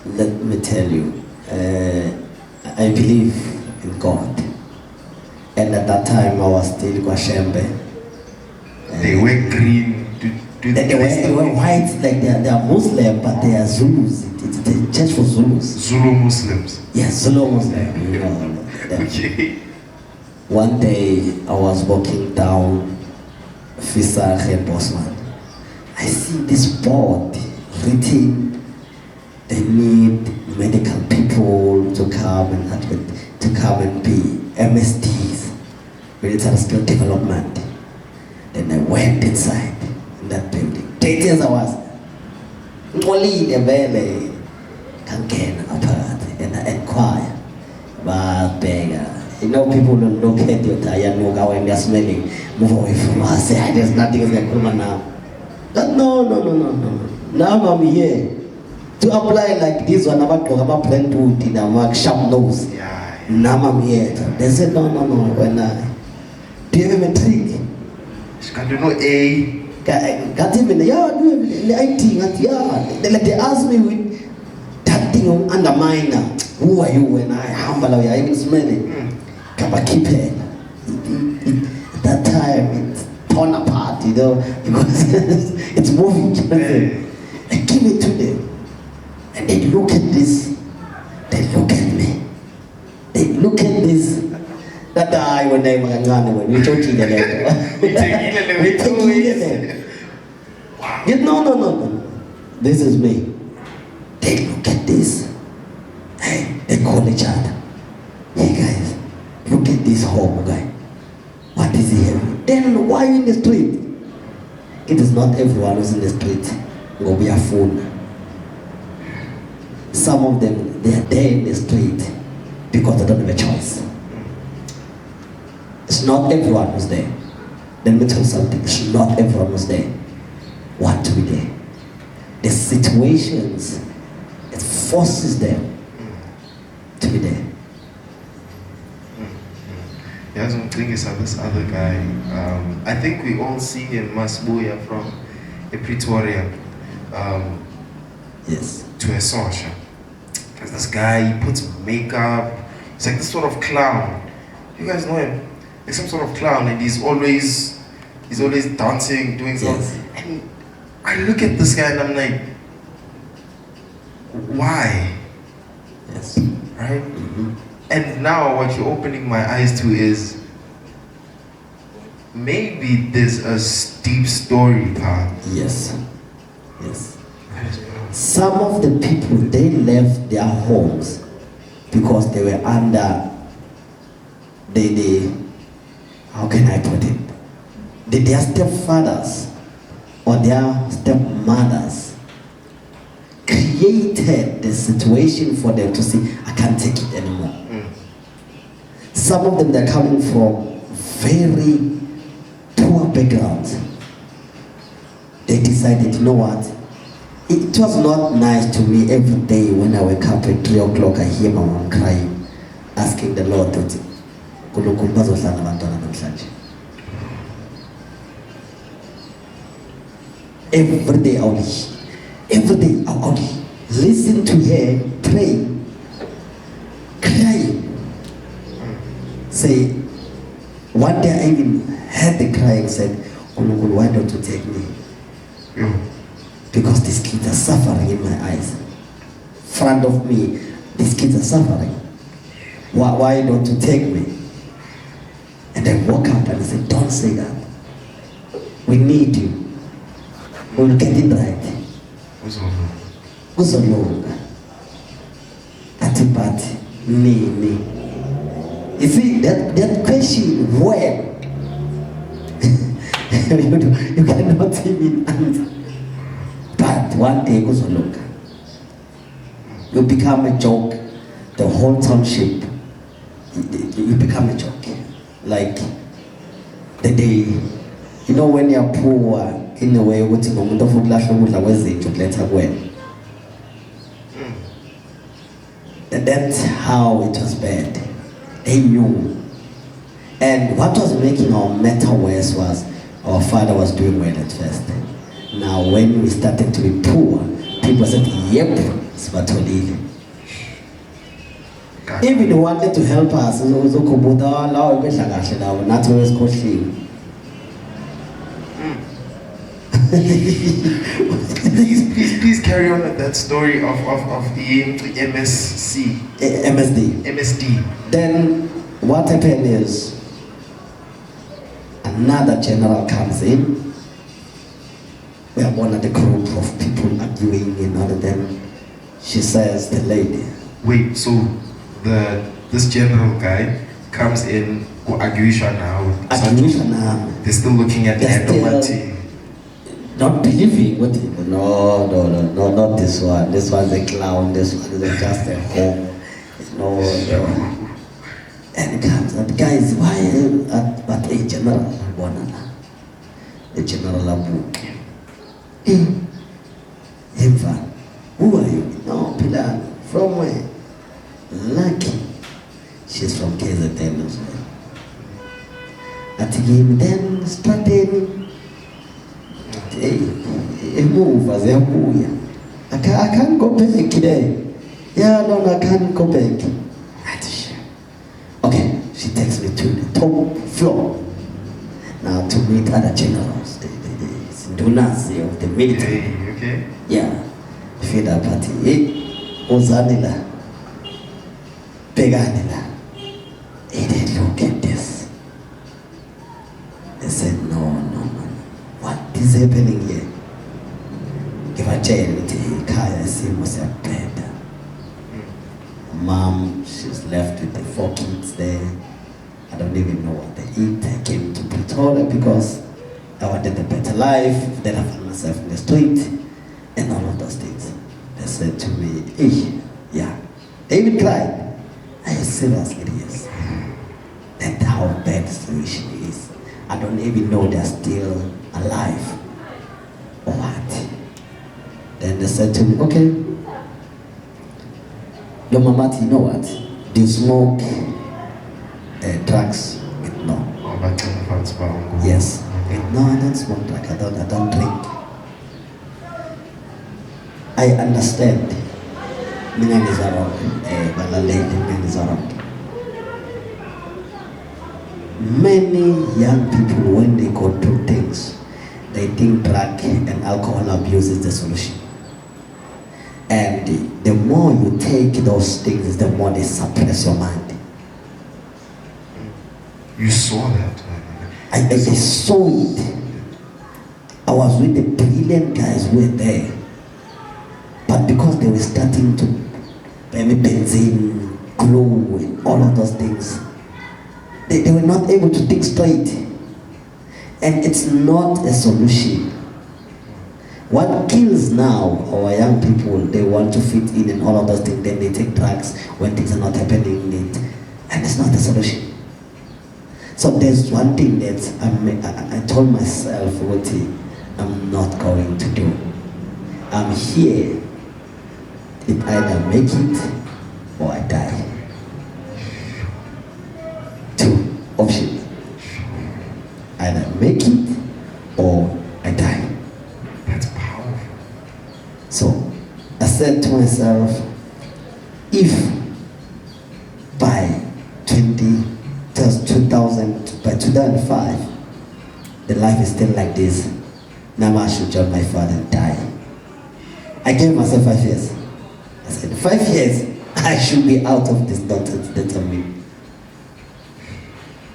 Let me tell you, I believe in God. And at that time I was still Kwashembe. They wear green. They were white, like they are Muslim, but they are Zulus. It's the church for Zulus. Zulu Muslims. Yes, Zulu Muslim. You know, Okay. One day I was walking down Fisach and Bosman. I see this board written, they need medical people to come and be MSDs, military skill development. Then I went inside in that building. 8 years I was only the valley can get apart and I inquire. But beggar. You know, people don't look at your tire when they're smelling, move away from us, say there's nothing is going to now. But no. Now I'm here to apply like this one about to have a plan to in a mark sharp nose. Yeah. Now I'm here. They said no. When do you have a trick? Can do no A. Can't even do IT. They ask me with that thing undermine. Who are you when I humble you? I even smell it. But keep it. That time it's torn apart, you know, because it's moving. I give it to them. And they look at this. They look at me. They look at this. That I when they were when we told you that. We take it. Wow. No. This is me. They look at this. Hey, they call each other. Hey guys, look at this hobo guy. What is he having? Then why are you in the street? It is not everyone who's in the street. Go be a fool. Some of them, they are there in the street because they don't have a choice. It's not everyone who's there. Let me tell you something. It's not everyone who's there want to be there. The situations, it forces them to be there. Yeah, so thing is this other guy. I think we all see him, Masbuya from Pretoria. Yes. To a social. There's this guy, he puts makeup. He's like this sort of clown. You guys know him? He's some sort of clown, and he's always dancing, doing something. Yes. And I look at this guy and I'm like, why? Yes. Right? Mm-hmm. And now what you're opening my eyes to is maybe there's a deep story part. Yes. Yes. Some of the people, they left their homes because they were under the how can I put it? Their stepfathers or their stepmothers created the situation for them to say, I can't take it anymore. Some of them, they're coming from very poor backgrounds. They decided, you know what? It was not nice to me every day when I wake up at 3 o'clock, I hear my mom crying, asking the Lord to every day I would listen to her pray, crying. Say, one day I even heard the crying, said, why don't you take me? Because these kids are suffering in my eyes. Front of me, these kids are suffering. Why don't you take me? And I woke up and I said, don't say that. We need you. We'll get it right. Uzolunga. Atipati. Me. You see, that question, when? you cannot even answer. But one day, Uzolunga. You become a joke. The whole township, you become a joke. Like the day, you know, when you're poor, in a way, what you that's how it was bad. They knew. And what was making our matter worse was our father was doing well at first. Now, when we started to be poor, people said, yep, Sibatholile. Even he wanted to help us, uzokhubuda lawo ebedla kahle lawo nathi wesikhohliwe. Please carry on with that story of the MSC. MSD. Then what happened is another general comes in. We have one of the group of people arguing and all of them. She says, the lady. Wait, so this general guy comes in Aguisha now. They're still looking at the Andomati. Not believing what no, not this one. This one's a clown, this one is just a home. No. And it comes up, guys, why but a general the general Abu. Who are you? No, Philani. From where? Lucky. She's from KZN as well. At him then started a move as a booyah. I can't go back today. Yeah, no, I can't go back. Okay, she takes me to the top floor. Now to meet other generals, the Dunazi of the military. Okay. Yeah, Fida party. Ozanila. Peganila. He didn't look at this. They said, no. What is happening here? Give a child, Kaya was a bed. Mom, she's left with the 4 kids there. I don't even know what they eat. I came to Pretoria because I wanted a better life. Then I found myself in the street and all of those things. They said to me, hey, yeah. They even cried. Are you seriously? Yes. That's how bad the situation is. I don't even know they're still alive or what. Then they said to me, okay, your mama, you know what? Do you smoke drugs? No. Yes. No, I don't smoke drugs. I don't drink. I understand. Mina is around. Mina is around. Many young people, when they go through things, they think drug and alcohol abuse is the solution. And the more you take those things, the more they suppress your mind. You saw that? I saw it. I was with the brilliant guys who were there. But because they were starting to maybe benzene, glue, and all of those things, they were not able to think straight. And it's not a solution. What kills now our young people, they want to fit in and all of those things, then they take drugs when things are not happening, and it's not a solution. So there's one thing that I told myself, I'm not going to do. I'm here. It either make it or I die. 2 options. Either make it or I die. That's powerful. So I said to myself, if by 2005 the life is still like this, now I should join my father and die. I gave myself 5 years. I said 5 years I should be out of this nonsense that's on me.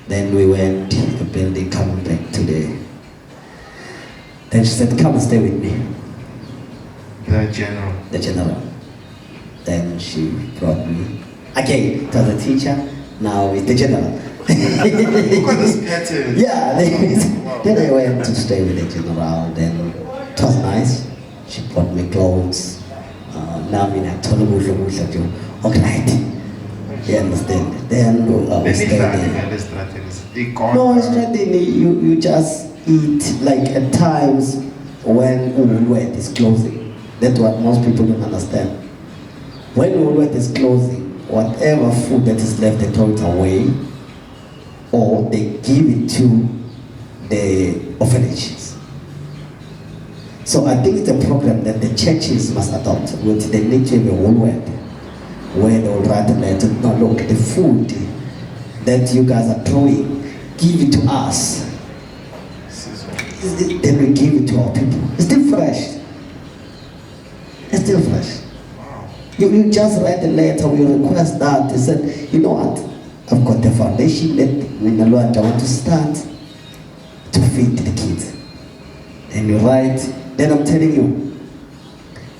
Then we went to the building, coming back today. Then she said, come and stay with me. The general. The general. Then she brought me. Again, to the teacher, now it's the general. Look at this pattern. Yeah, then I went to stay with the general. Then it was nice. She brought me clothes. Now I told her, okay. You understand? Then we stayed there. No, it's not you just eat like at times when Woolworth is closing. That's what most people don't understand. When Woolworth is closing, whatever food that is left, they throw it away or they give it to the orphanages. So I think it's a program that the churches must adopt, with the nature of the whole world, where they will write a letter. Now look, the food that you guys are throwing, give it to us. Then we give it to our people. It's still fresh. It's still fresh. You just write a letter, we request that. They said, you know what? I've got the foundation that when the Lord I want to start to feed the kids. And you write, then I'm telling you,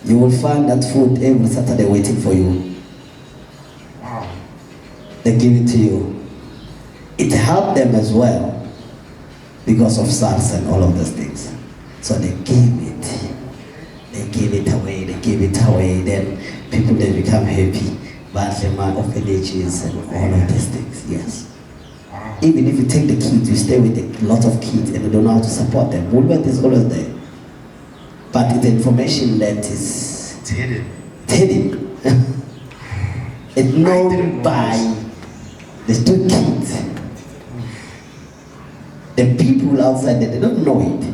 you will find that food every Saturday waiting for you. Wow. They give it to you. It helped them as well because of SARS and all of those things. So they gave it. They gave it away, they gave it away. Then people, they become happy. But the amount of villages and all of these things, yes. Wow. Even if you take the kids, you stay with a lot of kids and you don't know how to support them. Woolworth is always there. But it's information that is It's hidden. hidden. It's known by the two kids. The people outside there, they don't know it.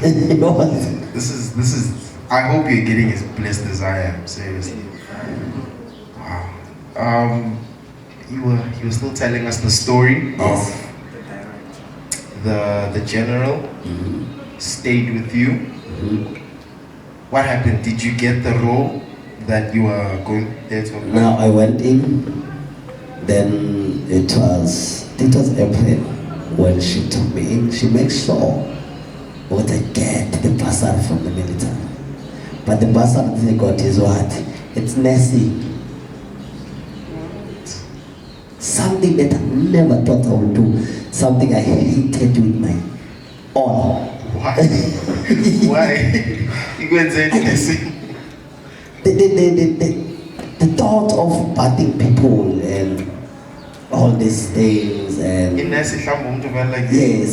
You know what? This is. I hope you're getting as blessed as I am. Seriously. Wow. You were still telling us the story Yes. of the general stayed with you. What happened? Did you get the role that you were going there to apply? Now I went in, then it was April when she took me in. She makes sure what I get the bursary from the military. But the bursary they got is what? It's nursing. Something that I never thought I would do. Something I hated with my all. Why? Why? You go and say anything. The thought of bathing people and all these things and yes,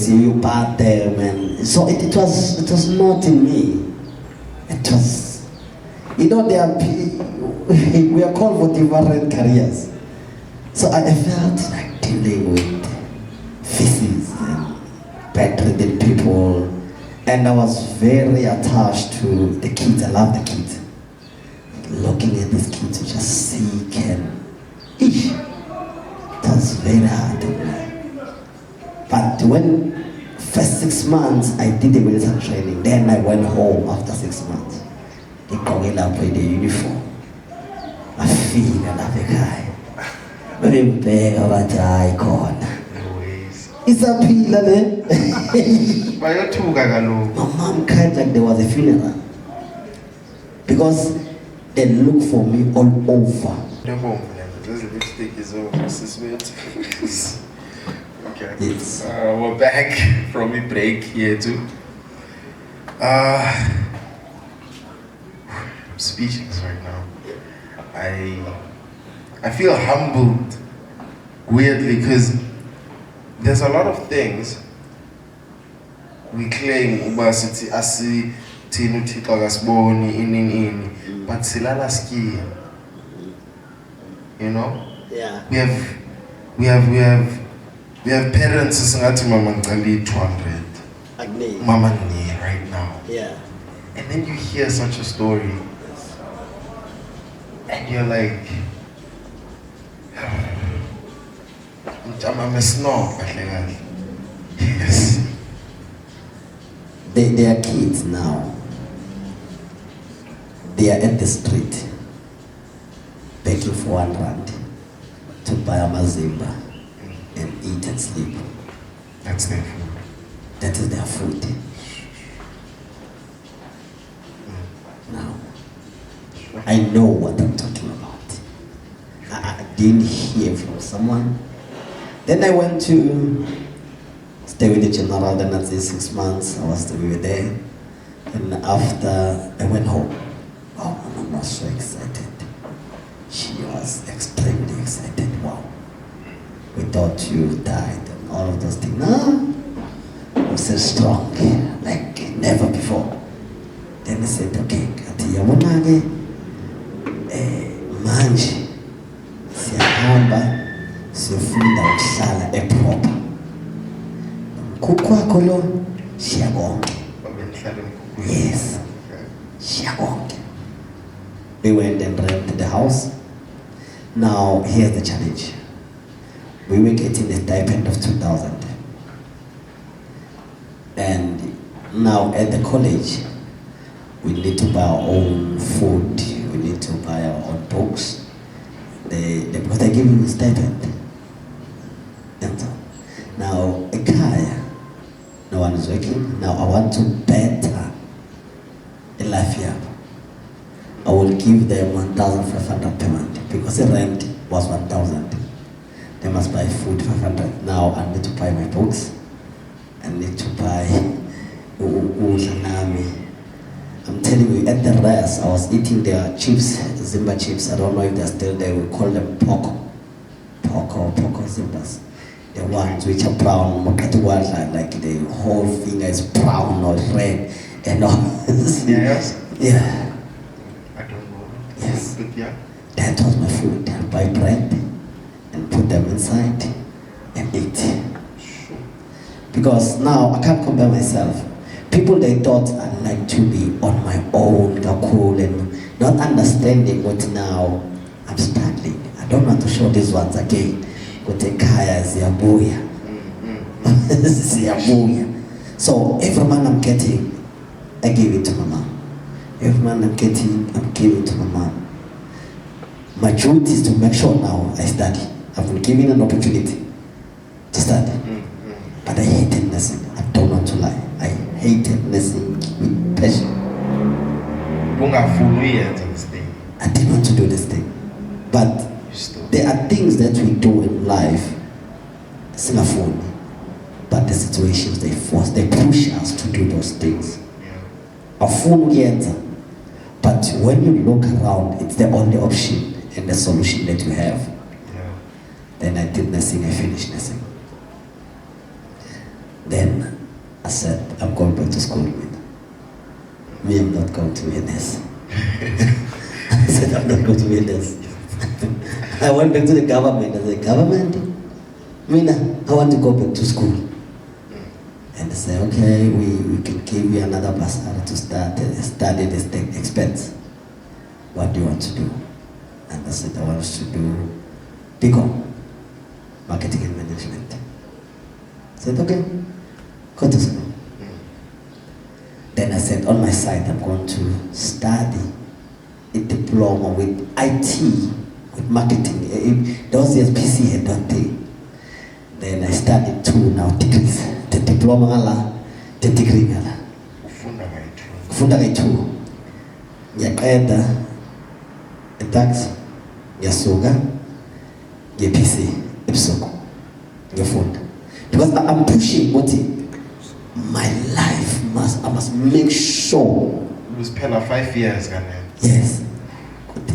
you bath them, and so it was not in me. It was, you know, there are we are called for different careers. So I felt like dealing with feces and bedridden people, and I was very attached to the kids. I love the kids. Looking at these kids, just sick and ish. It was very hard on me. But when first 6 months I did the military training, then I went home after 6 months. They going up with the uniform. I feel another guy. Very big about the icon. It's a pillar then. My mom cried like there was a funeral. Because they look for me all over. This lipstick is over. Okay. Yes. We're back from a break here too. I'm speechless right now. I feel humbled weirdly because there's a lot of things we claim ubasiti asi tinu tito gasboni in but silala ski. You know? Yeah. We have parents singati mama ngcali 200. Agni. Mama ni right now. Yeah. And then you hear such a story and you're like, I'm a snob. Yes. They are kids now. They are at the street begging for 1 rand to buy a mazimba and eat and sleep. That's their food. That is their food. Now, I know what I'm talking about. I didn't hear from someone. Then I went to stay with the general, then at 6 months, we were there. And after, I went home. Oh, I'm not so excited. She was extremely excited. Wow. We thought you died and all of those things. No, I'm so strong, like never before. Then I said, okay, kati yabonage, manje, siyahamba, siyofunda ukuhlala eproper. Kukwakho lo siyabonga. Babenhlala eMkhukhwini. Yes. Okay. Siyabonga. We went and rented the house. Now here's the challenge. We were getting a stipend of 2,000. And now at the college, we need to buy our own food, we need to buy our own books. Because they give you a stipend. And so, now, a car, no one is working. Now I want to better a life here. I will give them 1,500 per month because the rent was 1,000. They must buy food 500. Now I need to buy my books. I need to buy Ulanami. I'm telling you, at the rest, I was eating their chips, Zimba chips. I don't know if they're still there. We call them Poco Zimbas. The ones which are brown, like the whole thing is brown or red and all. Yes? Yeah. I don't know. Yes. But yeah. That was my food. I buy bread and put them inside and eat. Sure. Because now I can't compare myself. People, they thought I'd like to be on my own, cool, and not understanding what now I'm struggling. I don't want to show these ones again. But the kaya ziyabuya. Ziyabuya. So every man I'm getting, I give it to my mom. Every man I'm getting, I'm giving to my mom. My duty is to make sure now I study. I've been given an opportunity to study. But I hated nursing. I don't want to lie. I hated nursing with passion. I didn't want to do this thing. But there are things that we do in life, singafuni, but the situations they force, they push us to do those things. Afuni, but when you look around, it's the only option and the solution that you have. Then I did nursing, I finished nursing. Then I said, I'm going back to school. Me, I'm not going to be a nurse. I said, I'm not going to be a nurse. I went back to the government. I said, government? Mina, I want to go back to school. And they said, okay, we can give you another bursary to study this expense. What do you want to do? And I said, I want to do BCom, marketing and management. I said, okay, go to school. Then I said, on my side, I'm going to study a diploma with IT, with marketing. Those years PC had not they. Then I studied 2 now degrees. The diploma, the degree. Kufunda kai 2. Ngiyaqeda tax, ngiyasuka, nge-PC ebusuku, ngiyafunda. Because I'm pushing what my life I must make sure. It was Pella 5 years, Ghana. Yes.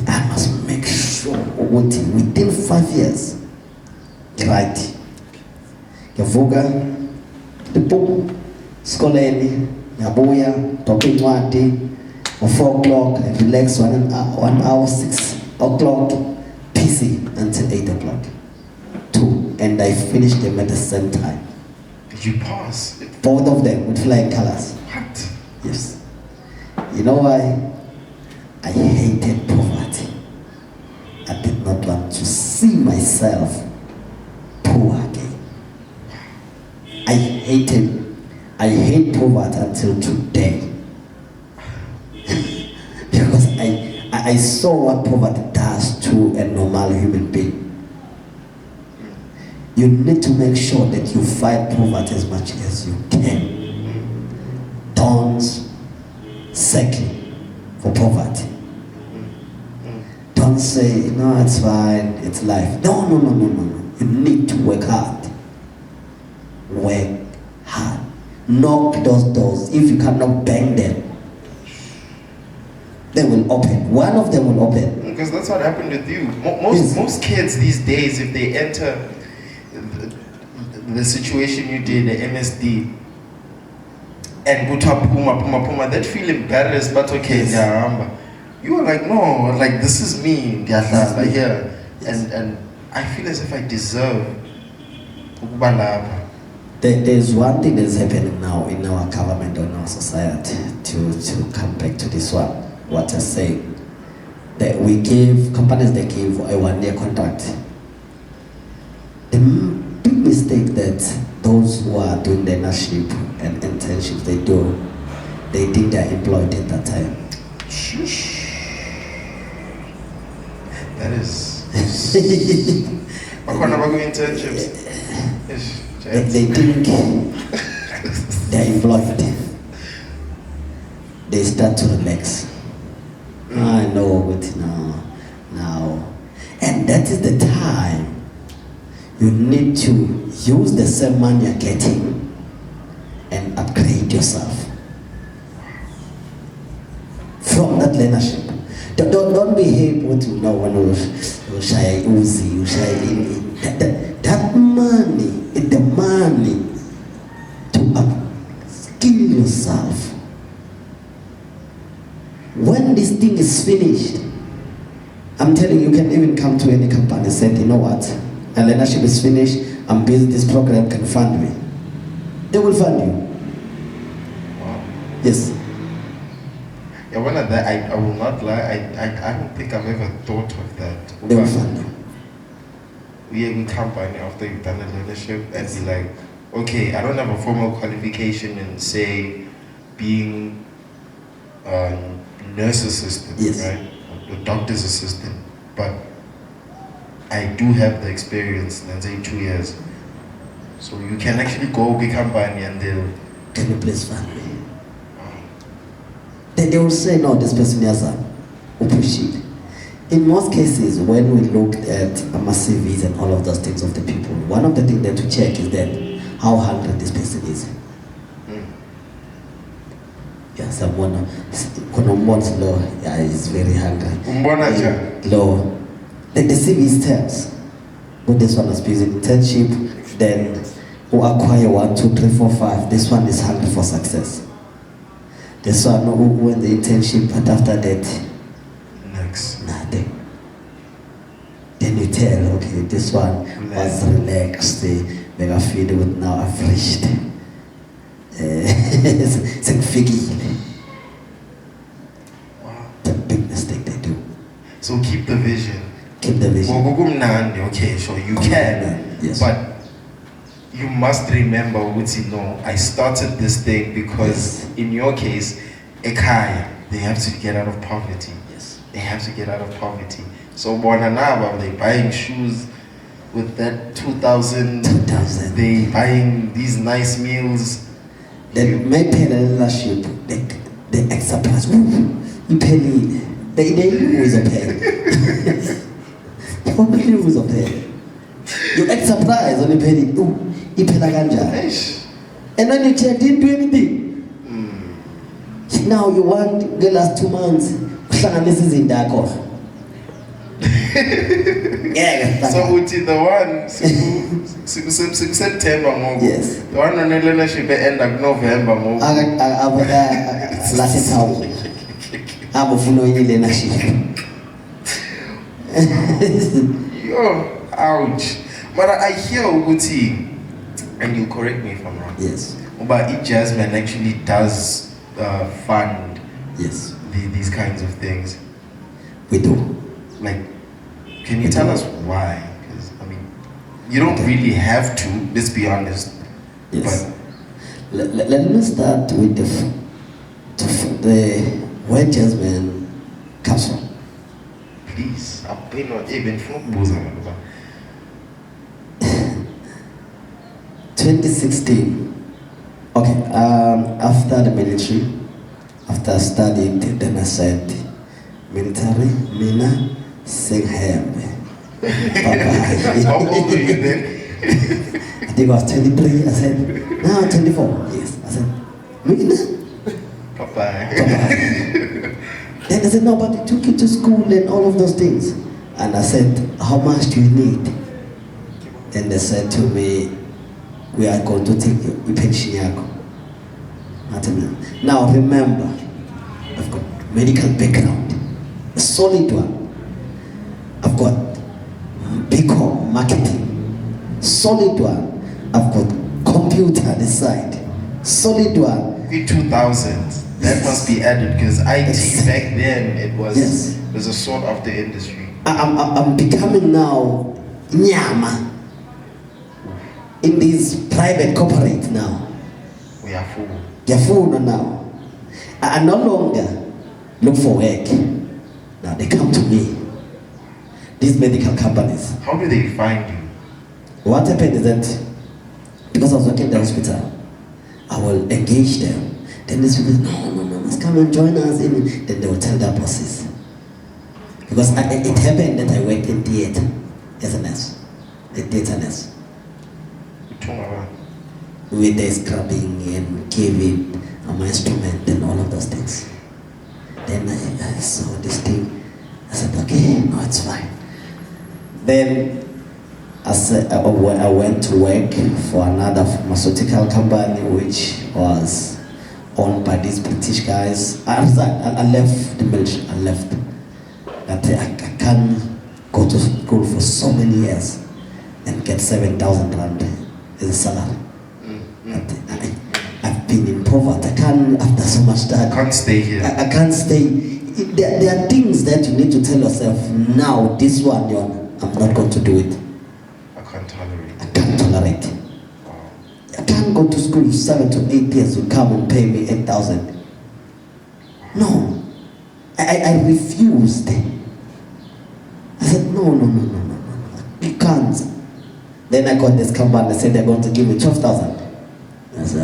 I must make sure what within 5 years. Right. Yavuga, the book, skoleni, yabuya, talking wati, or 4 o'clock, I relax 1 hour, 6 o'clock, PC until 8 o'clock. 2, and I finished them at the same time. Did you pass? Both of them with flying colors. What? Yes. You know why? I hated poverty. I did not want to see myself poor again. I hate poverty until today. Because I saw what poverty does to a normal human being. You need to make sure that you fight poverty as much as you can. Don't settle for poverty. Don't say, no, it's fine, it's life. No. You need to work hard. Work hard. Knock those doors. If you cannot bang them, they will open. One of them will open. Because that's what happened with you. Yes. Most kids these days, if they enter the situation you did, the MSD, and puma, that feel embarrassed, but okay, Yes. you are like, no, like this is me, like here, Yes. and I feel as if I deserve ukuba lapha. There's one thing that's happening now in our government or in our society to come back to this one. What I say, that we give companies, they give a 1-year contract. The big mistake that those who are doing the internship and internships they think they're employed at that time. That is. What kind of internships? They think they're employed. They start to relax. I know it now. And that is the time you need to use the same money you're getting and upgrade yourself from that leadership. Don't behave what you know when you shy Uzi, you shy in that money is the money to upskill yourself. When this thing is finished, I'm telling you, you can even come to any company and say, you know what, my leadership is finished, I'm busy, this program can fund me. They will fund you. Wow. Yes. Yeah, one of that, I will not lie, I don't think I've ever thought of that. They will fund you. We in company after you've done the leadership and be like, okay, I don't have a formal qualification in, say, being a nurse assistant, yes, right? A doctor's assistant, but I do have the experience, let's say 2 years. So you can actually go big company and they'll... Can you please fund me? They will say, no, this person has a appreciate. In most cases, when we looked at my CVs and all of those things of the people, one of the things that we check is that how hungry this person is. Yeah, someone low, yeah, is very hungry. Low. The CV tells. But this one is busy internship, then who acquire 1, 2, 3, 4, 5. This one is hungry for success. This one who went the internship, but after that, next. Nothing. Then you tell, okay, this one was relaxed, they got feed with now I've reached. It's like figgy. Wow. The big mistake they do. So keep the vision. Keep the vision. Okay, so you can, yes, but you must remember, no, I started this thing because in your case, Ekaya, they have to get out of poverty. Yes. They have to get out of poverty. So Bonanaba, they buying shoes with that 2,000. They buying these nice meals. Then may pay the leadership, the extra price. You pay they lose a pay. Probably lose a pay. You extra price only pay it. You pay the ganja. And when you check, didn't do anything. Now you want the last 2 months. This is in Dakar. Yeah. So the one September, yes. The one on the leadership end of November. Last time. I'm a full leadership. Yo, ouch. But I hear Uguti, and you correct me if I'm wrong. Yes. But each Jasmine actually does fund, yes, these kinds of things. We do. Like, can you tell us why? Because I mean, you don't really have to. Let's be honest. Yes. But let me start with the where Jasmine comes from. Please, I've been not even from Busan. 2016. Okay. After the military, after I studied, then I said, military, Mina, sing him. How old were you then? I think I was 23. I said, now 24. Yes. I said, Mina? Papa. Then they said, no, but they took you to school and all of those things. And I said, how much do you need? Then they said to me, we are going to take you, we pension yako. Now remember, I've got medical background, a solid one. I've got BCom marketing, solid one. I've got computer this side, solid one. In 2000s, that must be added because IT back then it was a sort of the industry. I'm becoming now nyama in this private corporate now. We are full. You're full now. I no longer look for work. Now they come to me. These medical companies. How do they find you? What happened is that because I was working in the hospital, I will engage them. Then these people, no, must come and join us. Then they will tell their bosses. Because it happened that I worked in theater as a nurse, a theater nurse. With the scrubbing and giving my instrument and all of those things. Then I saw this thing. I said, okay, no, it's fine. Then I went to work for another pharmaceutical company which was owned by these British guys. I left the military. I left. But I can't go to school for so many years and get 7,000 rand as a salary. I've been in poverty. I can't, after so much time. I can't stay here. I can't stay. There are things that you need to tell yourself, now this one, I'm not going to do it. I can't tolerate. I can't tolerate it. Wow. I can't go to school 7 to 8 years, you come and pay me 8,000. No. I refused. I said, no. You can't. Then I got this company, they said they're going to give me 12,000. I said,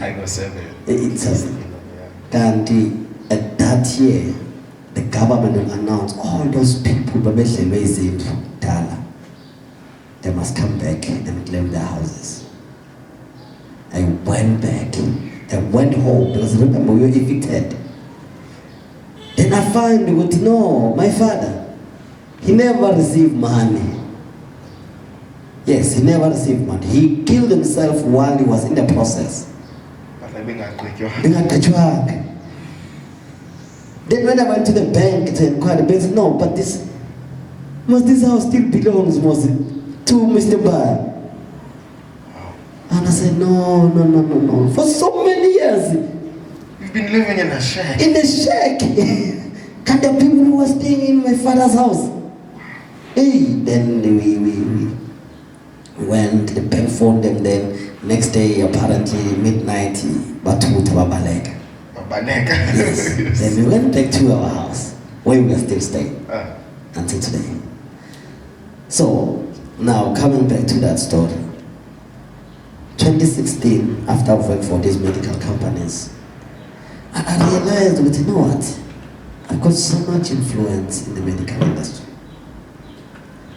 I got 7. It says, and at that year, the government will announce all those people, they must come back and claim their houses. I went back. I went home because remember we were evicted. Then I find no, my father, he never received money. Yes, he never received money. He killed himself while he was in the process. Then when I went to the bank to inquire, the bank said, no, but this house still belongs to Mr. Mbayi. And I said, no. For so many years. You've been living in a shack. In a shack. Can the people who were staying in my father's house? Hey, then we went, the bank phoned them, then next day, apparently midnight, Batu Tababaleka. Yes. Then we went back to our house, where we were still staying, until today. So, now coming back to that story. 2016, after I've worked for these medical companies, I realized that, you know what? I've got so much influence in the medical industry.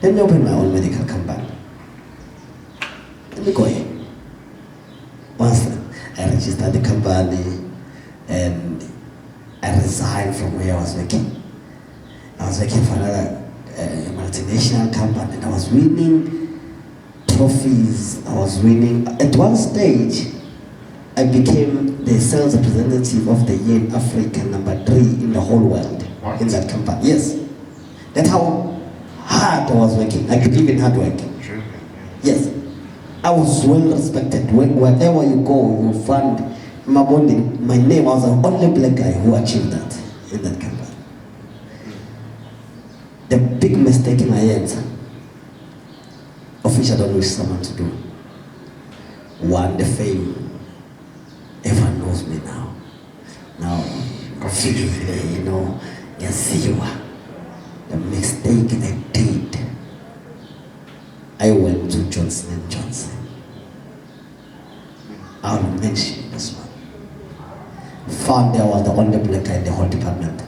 Let me open my own medical company. Let me go in. Once I registered the company and I resigned from where I was working. I was working for another multinational company and I was winning trophies. I was winning. At one stage, I became the sales representative of the year in Africa, #3 in the whole world. What? In that company. Yes. That's how hard I was working. I believe in hard work. True. Yes. I was well respected. Wherever you go, you will find my name. I was the only black guy who achieved that in that company. The big mistake in my hands, of which I don't wish someone to do. One, the fame. Everyone knows me now. Now, the mistake I did, I went to Johnson & Johnson. I'll mention this one. Found I was the only black guy in the whole department.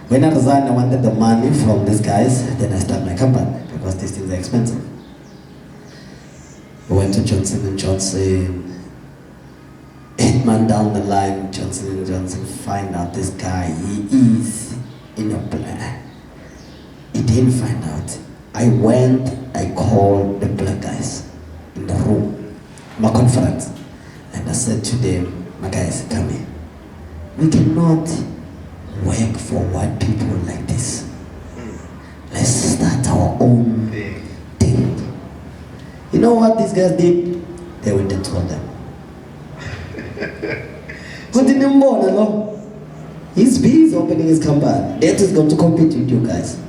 When I resigned, I wanted the money from these guys, then I started my company because these things are expensive. I went to Johnson & Johnson. 8 months down the line, Johnson & Johnson find out this guy, he is in a plan. He didn't find out. I went, I called the black guys in the room, my conference, and I said to them, my guys, come here. We cannot work for white people like this. Let's start our own know what these guys did? They went and told them. But in the morning, no, he's busy opening his company. That is going to compete with you guys.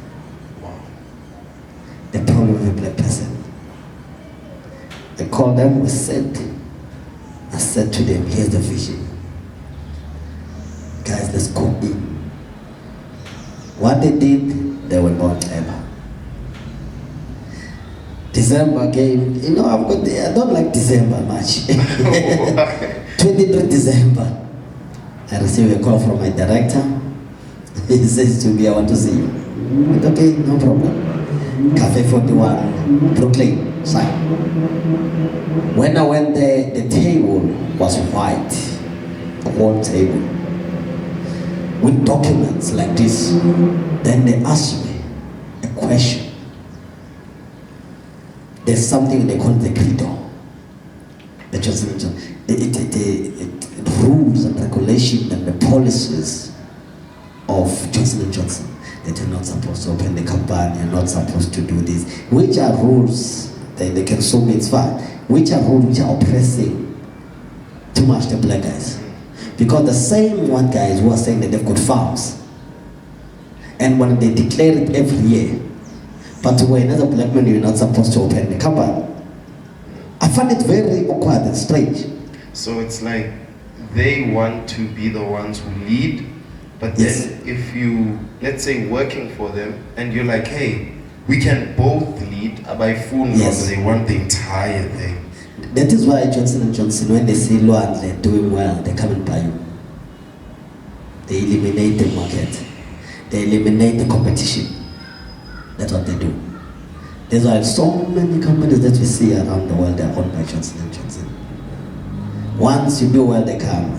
The problem of a black person. I called them, I said to them, here's the vision. Guys, let's go in. What they did, they were not clever. December came, you know, I don't like December much. 23 December, I received a call from my director. He says to me, I want to see you. I said, okay, no problem. Cafe 41, Brooklyn, sign. When I went there, the table was white, a whole table, with documents like this. Then they asked me a question. There's something they call the credo. The rules and regulations and the policies of Johnson & Johnson that you're not supposed to open the company, you're not supposed to do this. Which are rules that they can sue me, it's fine. Which are rules which are oppressing too much the black guys. Because the same white guys who are saying that they've got farms, and when they declare it every year, but when as a black man you're not supposed to open the company. I find it very awkward and strange. So it's like they want to be the ones who lead, but Yes. then if you, let's say, working for them, and you're like, hey, we can both lead, by phone, Yes. they want the entire thing. That is why Johnson & Johnson, when they see Luan, they're doing well, they come and buy you. They eliminate the market. They eliminate the competition. That's what they do. There's why so many companies that we see around the world, they're owned by Johnson & Johnson. Once you do well, they come.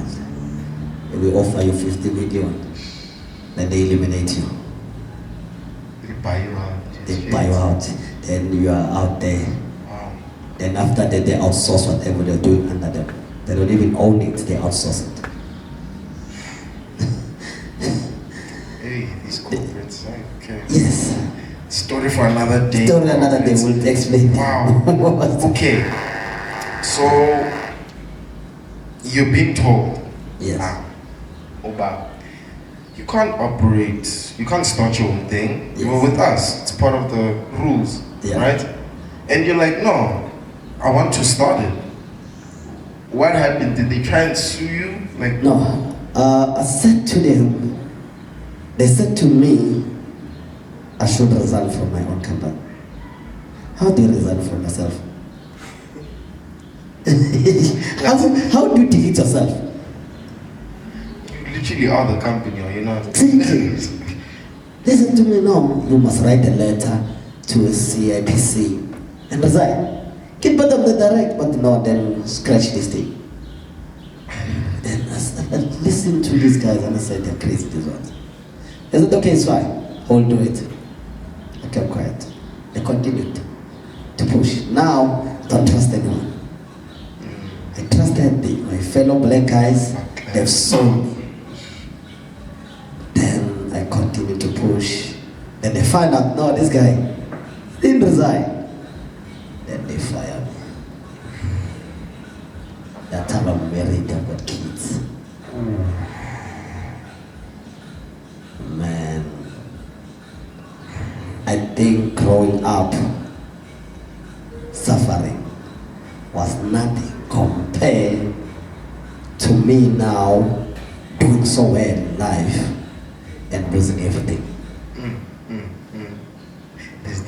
They will offer you 50 million. Then they eliminate you. They buy you out. They buy you out. Then you are out there. Wow. Then after that, they outsource whatever they're doing under them. They don't even own it, they outsource it. Hey, these corporates, okay. Yes. Story for another day. Story another day, Corporates. we'll explain. Wow. Okay. So, you've been told. Yes. Now, Oba, you can't operate, you can't start your own thing. Yes. You're with us. It's part of the rules, Yeah. right? And you're like, no, I want to start it. What happened? Did they try and sue you? Like, No, I said to them, they said to me, I should resign from my own company. How do you resign from yourself? how do you delete yourself? you literally are the company, or you're not. Thinking. They said to me, no, you must write a letter to a CIPC and resign. Get better of the direct, but no, then scratch this thing. Then I listened to these guys and I said, they're crazy, these ones. They said, okay, it's fine, I'll do it. I kept quiet. They continued to push. Now, I don't trust anyone. I trusted my fellow black guys, they've sold me. Then I continued to push. Then they find out, no, this guy didn't resign. Then they fire me. That time I'm married, I've got kids. Man, I think growing up, suffering was nothing compared to me now doing so well in life and losing everything.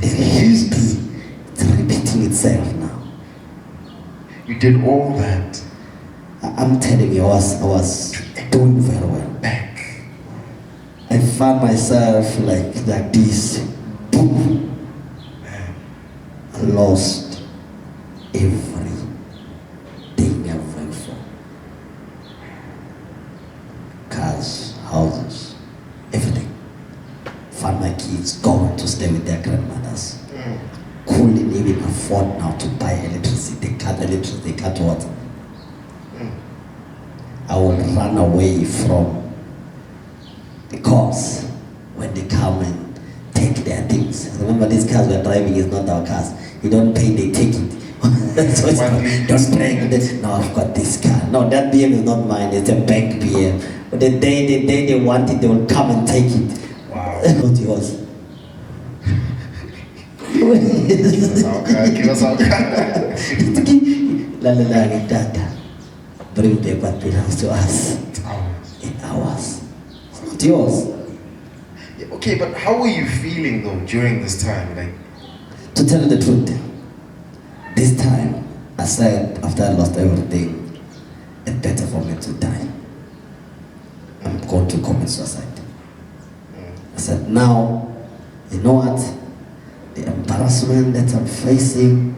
The history is repeating itself now. You did all that I'm telling you, I was doing very well. back. I found myself like this. Boom. I lost everything I worked for. Cars, houses, everything. Found my kids going to stay with their grandmothers. Couldn't even afford now to buy electricity. They cut electricity, they cut water. I will run away from the cops when they come and take their things. Remember, these cars we're driving is not our cars. You don't pay, they take it. So it's don't brag this. No, I've got this car. No, that BM is not mine. It's a bank BM. But the day they want it, they will come and take it. Wow. Not yours. Give us our car. La data. Bring back what belongs to us. It's ours. It's ours. It's not yours. Yeah, okay, but how were you feeling though during this time? Like, To tell you the truth, this time I said after I lost everything, it's better for me to die. I'm going to commit suicide. I said, now, you know what? The embarrassment that I'm facing,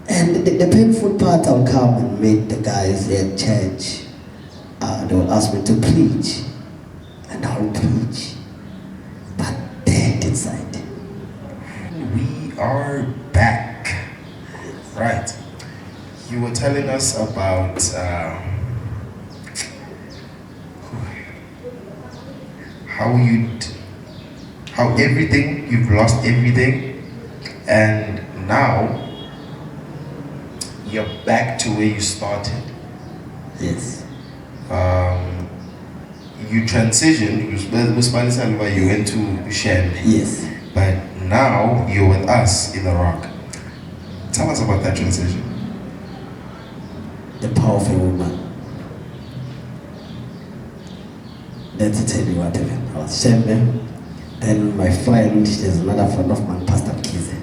and the painful part, I'll come and meet the guys here at church. They will ask me to preach, and I'll preach. But dead inside. we are back. Right. You were telling us about how everything, you've lost everything, and now you're back to where you started. Yes. You transitioned, you went to Shem, Yes. but now you're with us in the Rock. Tell us about that transition. The powerful woman. Let me tell you what happened. I was Shembe. Then my friend, there's another friend of mine, Pastor Kize.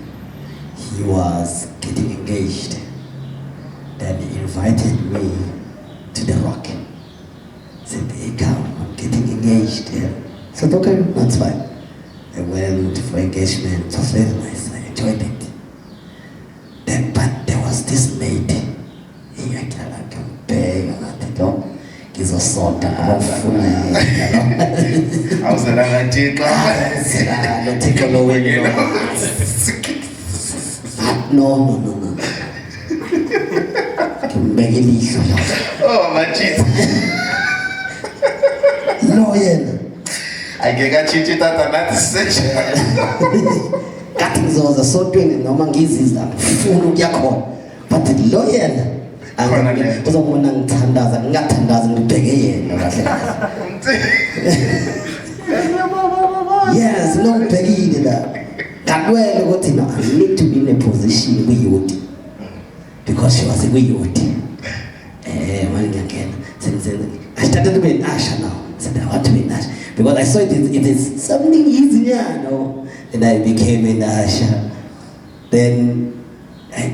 He was getting engaged. Then he invited me to the Rock. Said, hey, come, I'm getting engaged. I said, okay, that's fine. I went for engagement. It was very nice. I enjoyed it. Then, but there was this maid. I can't pay. He's a sort of fool. I was like, Don't take it away. No. Oh, my Jesus. Loyal. I get cheated at another section. Kathi ngizoza sontweni noma ngiziza ngifuna ukuyakhona but loyal uzobona ngithandaza ngingathandazi ngibheke yena kahle. Yes, no ngibhekile la ngakwenza ukuthi no I need to be in a position kwi-youth because she was kwi-youth manje ngiyangena I started to be an usher now. I said I want to be an usher because I saw it is something easy, and I became an usher. Then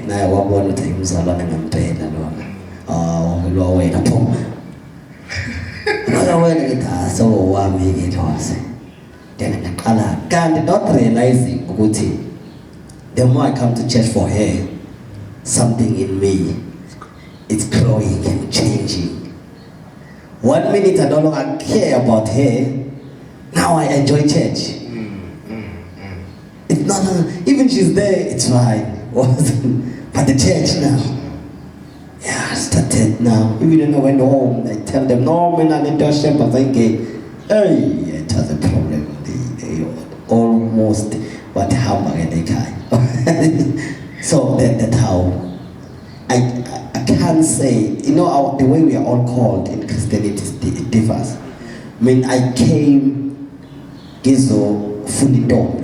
na wabona ukuthi umzalwane ngempela lona lo wena phuma wena ngithi so wami ngithoze then ngaqala kanti not realizing ukuthi the more I come to church for her, something in me it's growing and changing. 1 minute I no longer care about her, now I enjoy church. It's not even she's there, it's fine. But the church now, I started now. Even when I went home, I tell them, no, man, I need to share, but I get, hey, it was a problem. They almost what happened they guy. So that's how I can't say, the way we are all called in Christianity, it differs. I mean, I came, Gizo, fully dope.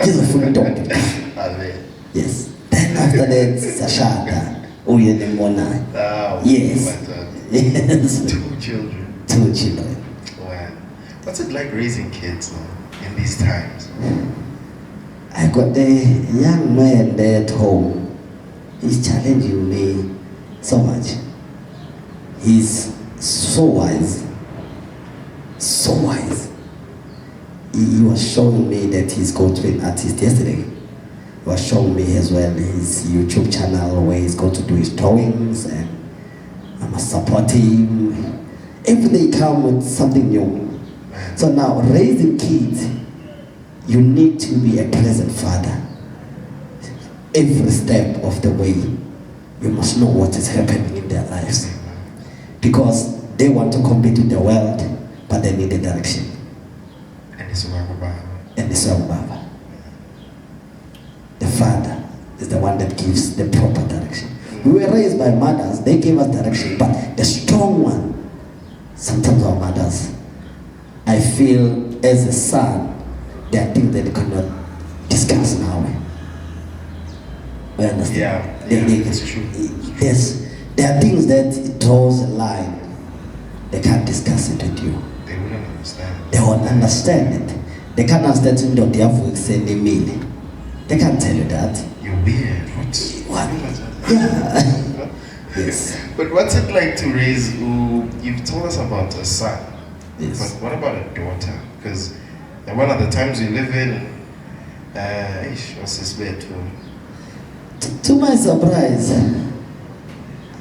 He's a full dog. Yes. Then after that, Sashada. Oh, yeah, the Mona. Yes. Yes. 2 children. 2 children. Wow. What's it like raising kids in these times? I got the young man there at home. He's challenging me so much. He's so wise. So wise. He was showing me that he's going to be an artist yesterday. He was showing me as well his YouTube channel where he's going to do his drawings, and I must support him. Every day he comes with something new. So now, raising kids, you need to be a present father. Every step of the way, you must know what is happening in their lives. Because they want to compete with the world, but they need a direction. And it's about Baba. And it's all Baba. father is the one that gives the proper direction. We were raised by mothers, they gave us direction, but the strong one, sometimes our mothers, I feel as a son, there are things that they cannot discuss now. We understand? It's true. There are things that it draws a line. They can't discuss it with you. They wouldn't understand. They won't understand it. They can't understand it. They can't tell you that. You're weird. What? Yeah. Yes. But what's it like to raise? You've told us about a son. Yes. But what about a daughter? Because one of the times we live in, what's this bed? To my surprise,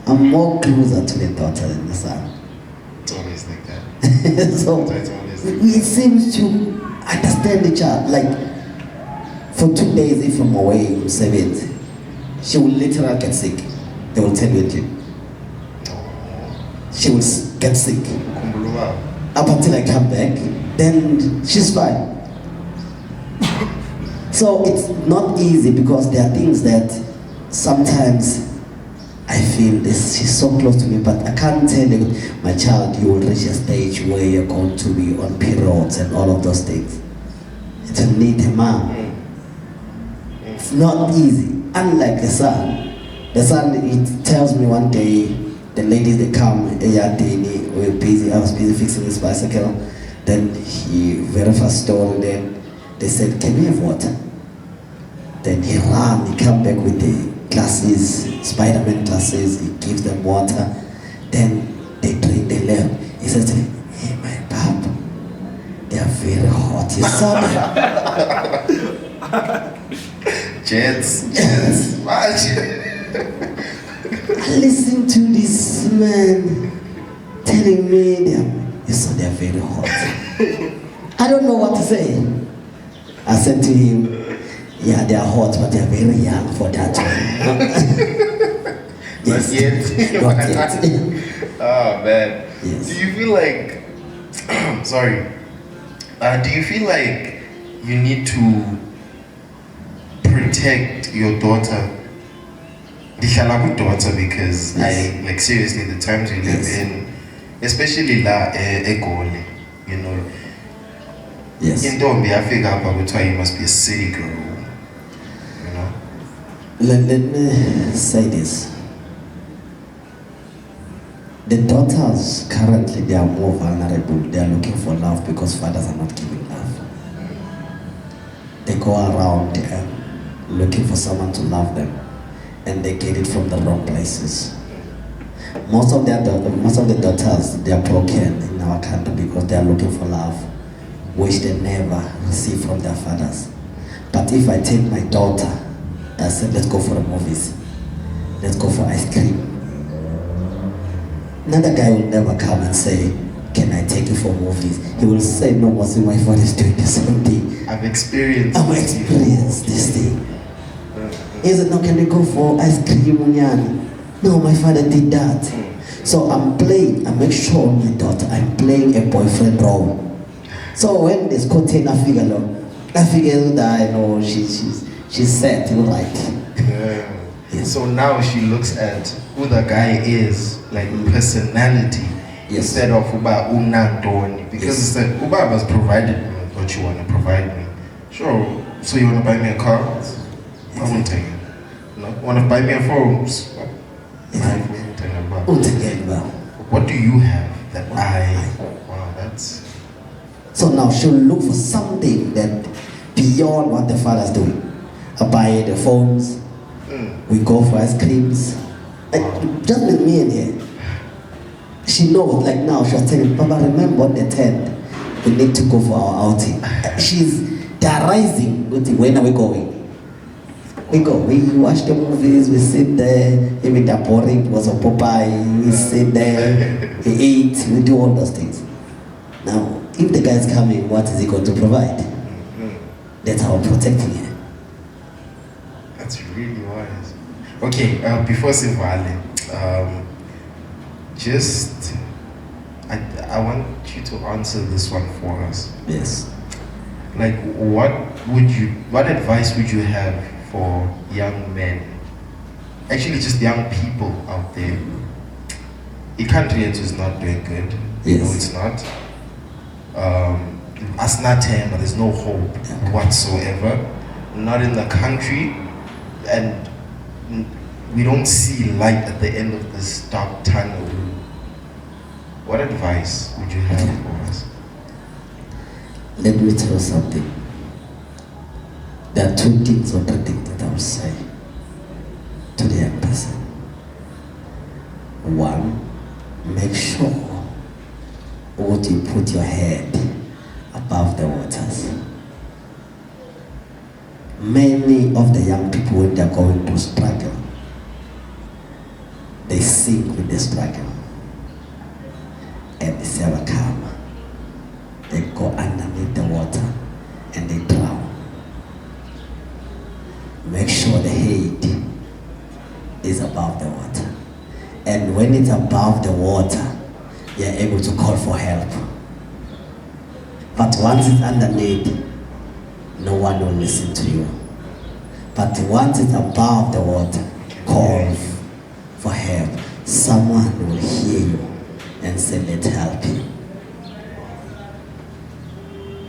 I'm more closer to the daughter than the son. It's always like that. So It's always like it seems to understand the child. Like for 2 days, if I'm away from 7, she will literally get sick. They will tell you. She will get sick. Up until I come back, then she's fine. So it's not easy because there are things that sometimes I feel this, she's so close to me, but I can't tell you, my child, you will reach a stage where you're going to be on periods and all of those things. It will need a mom. It's not easy. Unlike the son, it tells me one day, the ladies they come, we're busy, I was busy fixing his bicycle. Then he very fast stole, then they said, can we have water? Then he ran, he came back with the glasses, Spider-Man glasses, he gives them water. Then they drink, they left. He said to me, hey my pap, they are very hot, you saw them? Jets. I listened to this man telling me they're very hot. I don't know what to say. I said to him, yeah, they are hot, but they are very young for that one. Yes. Not yet. Not yet. Oh man. Yes. Do you feel like sorry. Do you feel like you need to protect your daughter? Daughter, because Yes. I like seriously the times we live Yes. in, especially la Egoli, you know. Yes. In Dombi, I figure out why you must be a city girl, you know. Let me say this. The daughters currently, they are more vulnerable. They are looking for love because fathers are not giving love. They go around looking for someone to love them, and they get it from the wrong places. Most of the daughters, they are broken in our country because they are looking for love, which they never receive from their fathers. But if I take my daughter, I said, let's go for the movies, let's go for ice cream. Another guy will never come and say, can I take you for movies? He will say, no, what's my father is doing the same thing. I've experienced this thing. He said, no, can we go for ice cream, Munyani? No, my father did that. So I'm playing, I make sure my daughter, I'm playing a boyfriend role. So when this container figure, that I know she's set, you know, like. Yeah. Yes. So now she looks at who the guy is, like personality, Yes. instead of Uba Unandoni. Because Yes. it's like Uba has provided me what you want to provide me. Sure. So you want to buy me a car? I won't take it. No. Want to buy me a phone? What do you have that wow, that's... So now she'll look for something that beyond what the father's doing. I buy the phones, we go for ice creams. Just with me in here. She knows, like now she's telling Papa, remember what they said? We need to go for our outing. They're rising. When are we going? We go, we watch the movies, we sit there, even they're boring, it was a Popeye, we sit there, we eat, we do all those things. Now, if the guy's coming, what is he going to provide? That's how I'm protecting her. That's really wise. Okay, before Sivale, I want you to answer this one for us. Yes. Like, what advice would you have for young men, actually just young people out there. The country is not doing good. Yes. No, it's not. As not but there's no hope whatsoever. Not in the country, and we don't see light at the end of this dark tunnel. What advice would you have for us? Let me tell you something. There are two things or three things that I will say to the young person. One, make sure what you put your head above the waters. Many of the young people, when they are going to struggle, they sink with the struggle. And they never come. They go underneath the water and they drown. Make sure the head is above the water. And when it's above the water, you're able to call for help. But once it's underneath, no one will listen to you. But once it's above the water, call for help. Someone will hear you and say, let's help you.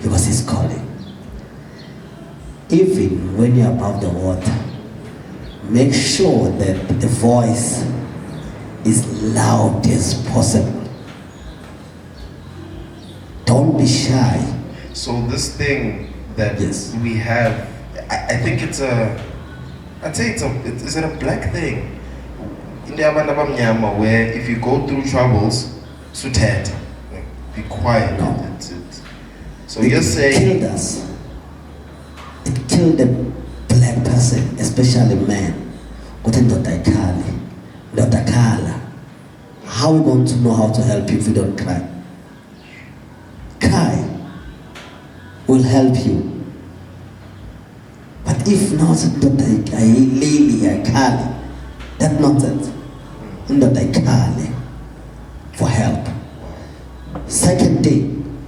Because he's calling. Even when you're above the water, make sure that the voice is loud as possible. Don't be shy. So this thing that Yes. we have, I think it's I'd say is it a black thing? In the Abantu Abamnyama, where if you go through troubles, suthet, be quiet. No. So you're saying killed us. It killed the black person, especially men. How are we going to know how to help you if you don't cry? Cry will help you. But if not, that's nonsense. For help. Second thing,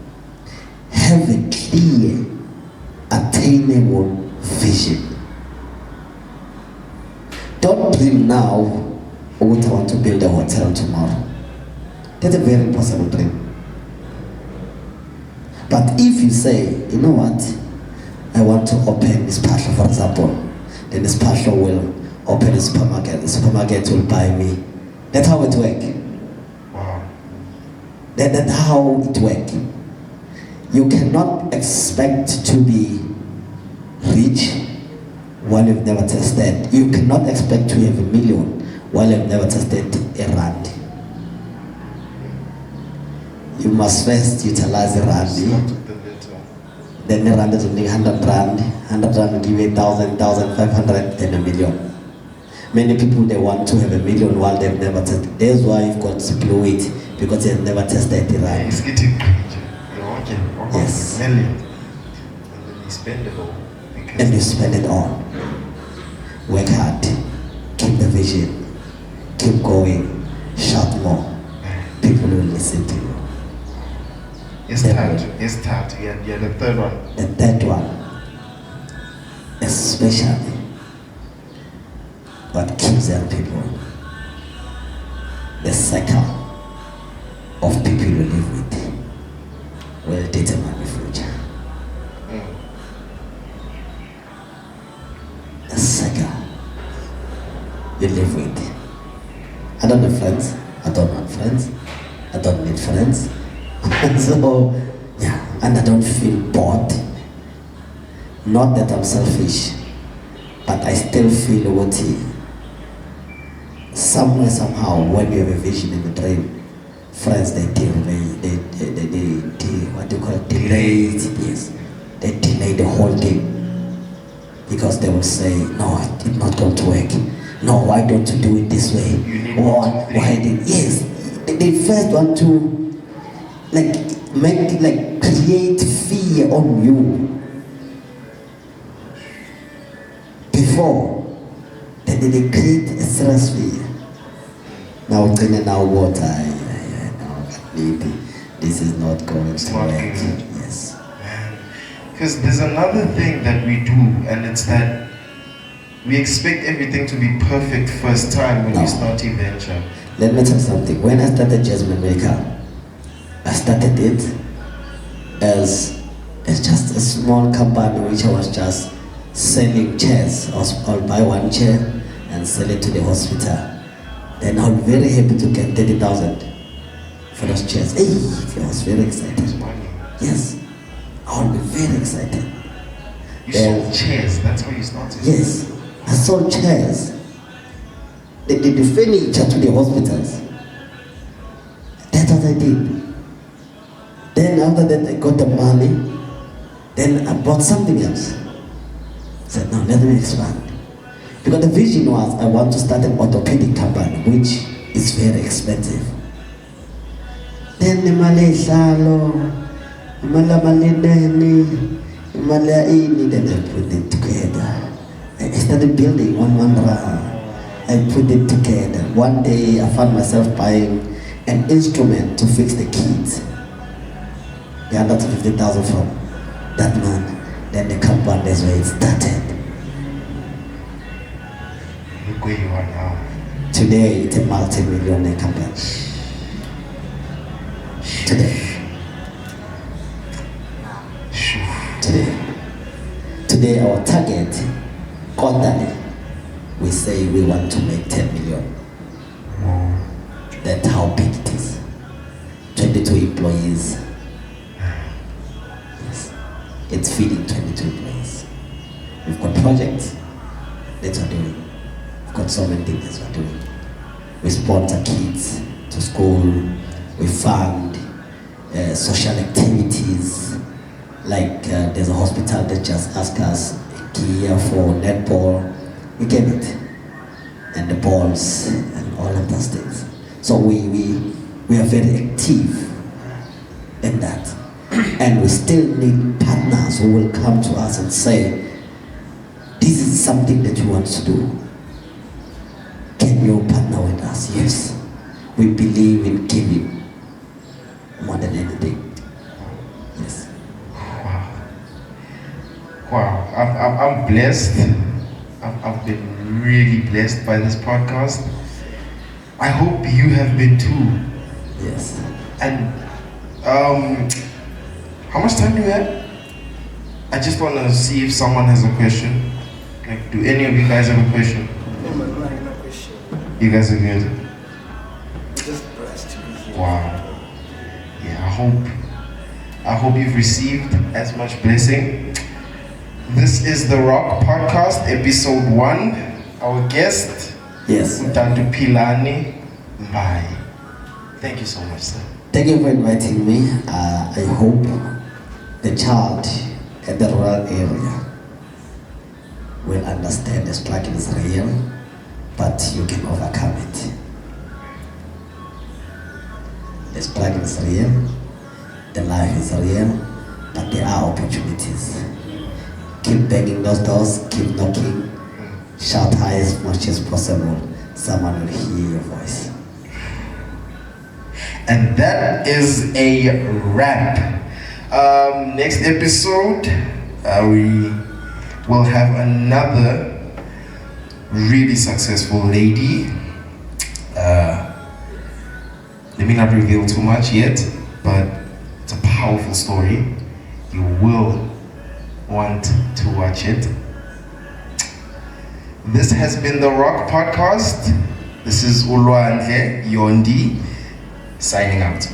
have a clear, attainable vision. Don't dream now, what I want to build a hotel tomorrow. That's a very impossible dream. But if you say, you know what, I want to open this parcel, for example, then this parcel will open a supermarket. The supermarket will buy me. That's how it works. wow. That's how it works. You cannot expect to be rich while you've never tested. You cannot expect to have $1 million while you've never tested a rand. You must first utilize a rand. Then the rand is only 100 rand. 100 rand will give you 1,000, 1,500, then $1 million. Many people, they want to have $1 million while they've never tested. That's why you've got to blow it, because they've never tested the rand. It's getting Yes. $1 million. And then you spend it all. And you spend it all. Work hard. Keep the vision. Keep going. Shout more. People will listen to you. It's time. Yeah, the third one. The third one, especially what keeps young people, the circle of people you live with will determine the future. The circle you live with. I don't have friends. I don't want friends. I don't need friends. So, yeah, and I don't feel bored. Not that I'm selfish, but I still feel what somewhere, somehow, when you have a vision in the dream, friends, they delay, what do you call it? Delay it, yes. They delay the whole thing. Because they will say, no, it's not going to work. No, why don't you do it this way? Yes, they first want to create fear on you before they create a stress fear. Now what maybe this is not going to work. Yes. Because there's another thing that we do, and it's that we expect everything to be perfect first time when No. we start a venture. Let me tell you something. When I started Jasmine Maker, I started it as just a small company which I was just selling chairs. I'll buy one chair and sell it to the hospital. Then I'll be very happy to get 30,000 for those chairs. Hey, I was very excited. Money. Yes, I'll be very excited. You Then- sold chairs, that's how you started? Yes, I sold chairs. The furniture to the hospitals. That's what I did. Then after that I got the money. Then I bought something else. I said, no, let me expand. Because the vision was I want to start an orthopedic company, which is very expensive. Then the Malaysian, then I put it together. I started building one round. I put it together. One day I found myself buying an instrument to fix the keys. The 150,000 from that man. Then the company, that's where it started. Look where you are now. Today it's a multi-millionaire company. Today. Today our target quarterly, we say we want to make 10 million. That's how big it is. 22 employees. Yes. It's feeding 22 employees. We've got projects that we're doing. We've got so many things we're doing. We sponsor kids to school. We fund social activities. Like there's a hospital that just asked us a gear for netball. We gave it. And the balls and all of those things. So we are very active in that. And we still need partners who will come to us and say, this is something that you want to do. Can you partner with us? Yes. We believe in giving more than anything. Yes. Wow, I'm blessed. I've been really blessed by this podcast. I hope you have been too. Yes. And how much time do you have? I just want to see if someone has a question. Like, do any of you guys have a question? No question. You guys are good. Just blessed to be here. Wow. Yeah, I hope you've received as much blessing. This is the Rock Podcast, episode 1. Our guest, Yes. Dr. Philani Mbayi. Thank you so much, sir. Thank you for inviting me. I hope the child at the rural area will understand the struggle is real, but you can overcome it. The struggle is real, the life is real, but there are opportunities. Keep banging those doors, keep knocking, shout high as much as possible. Someone will hear your voice. And that is a wrap. Next episode, we will have another really successful lady. Let me not reveal too much yet, but it's a powerful story. You will want to watch it. This has been the Rock Podcast. This is Ulwandle Yondi signing out.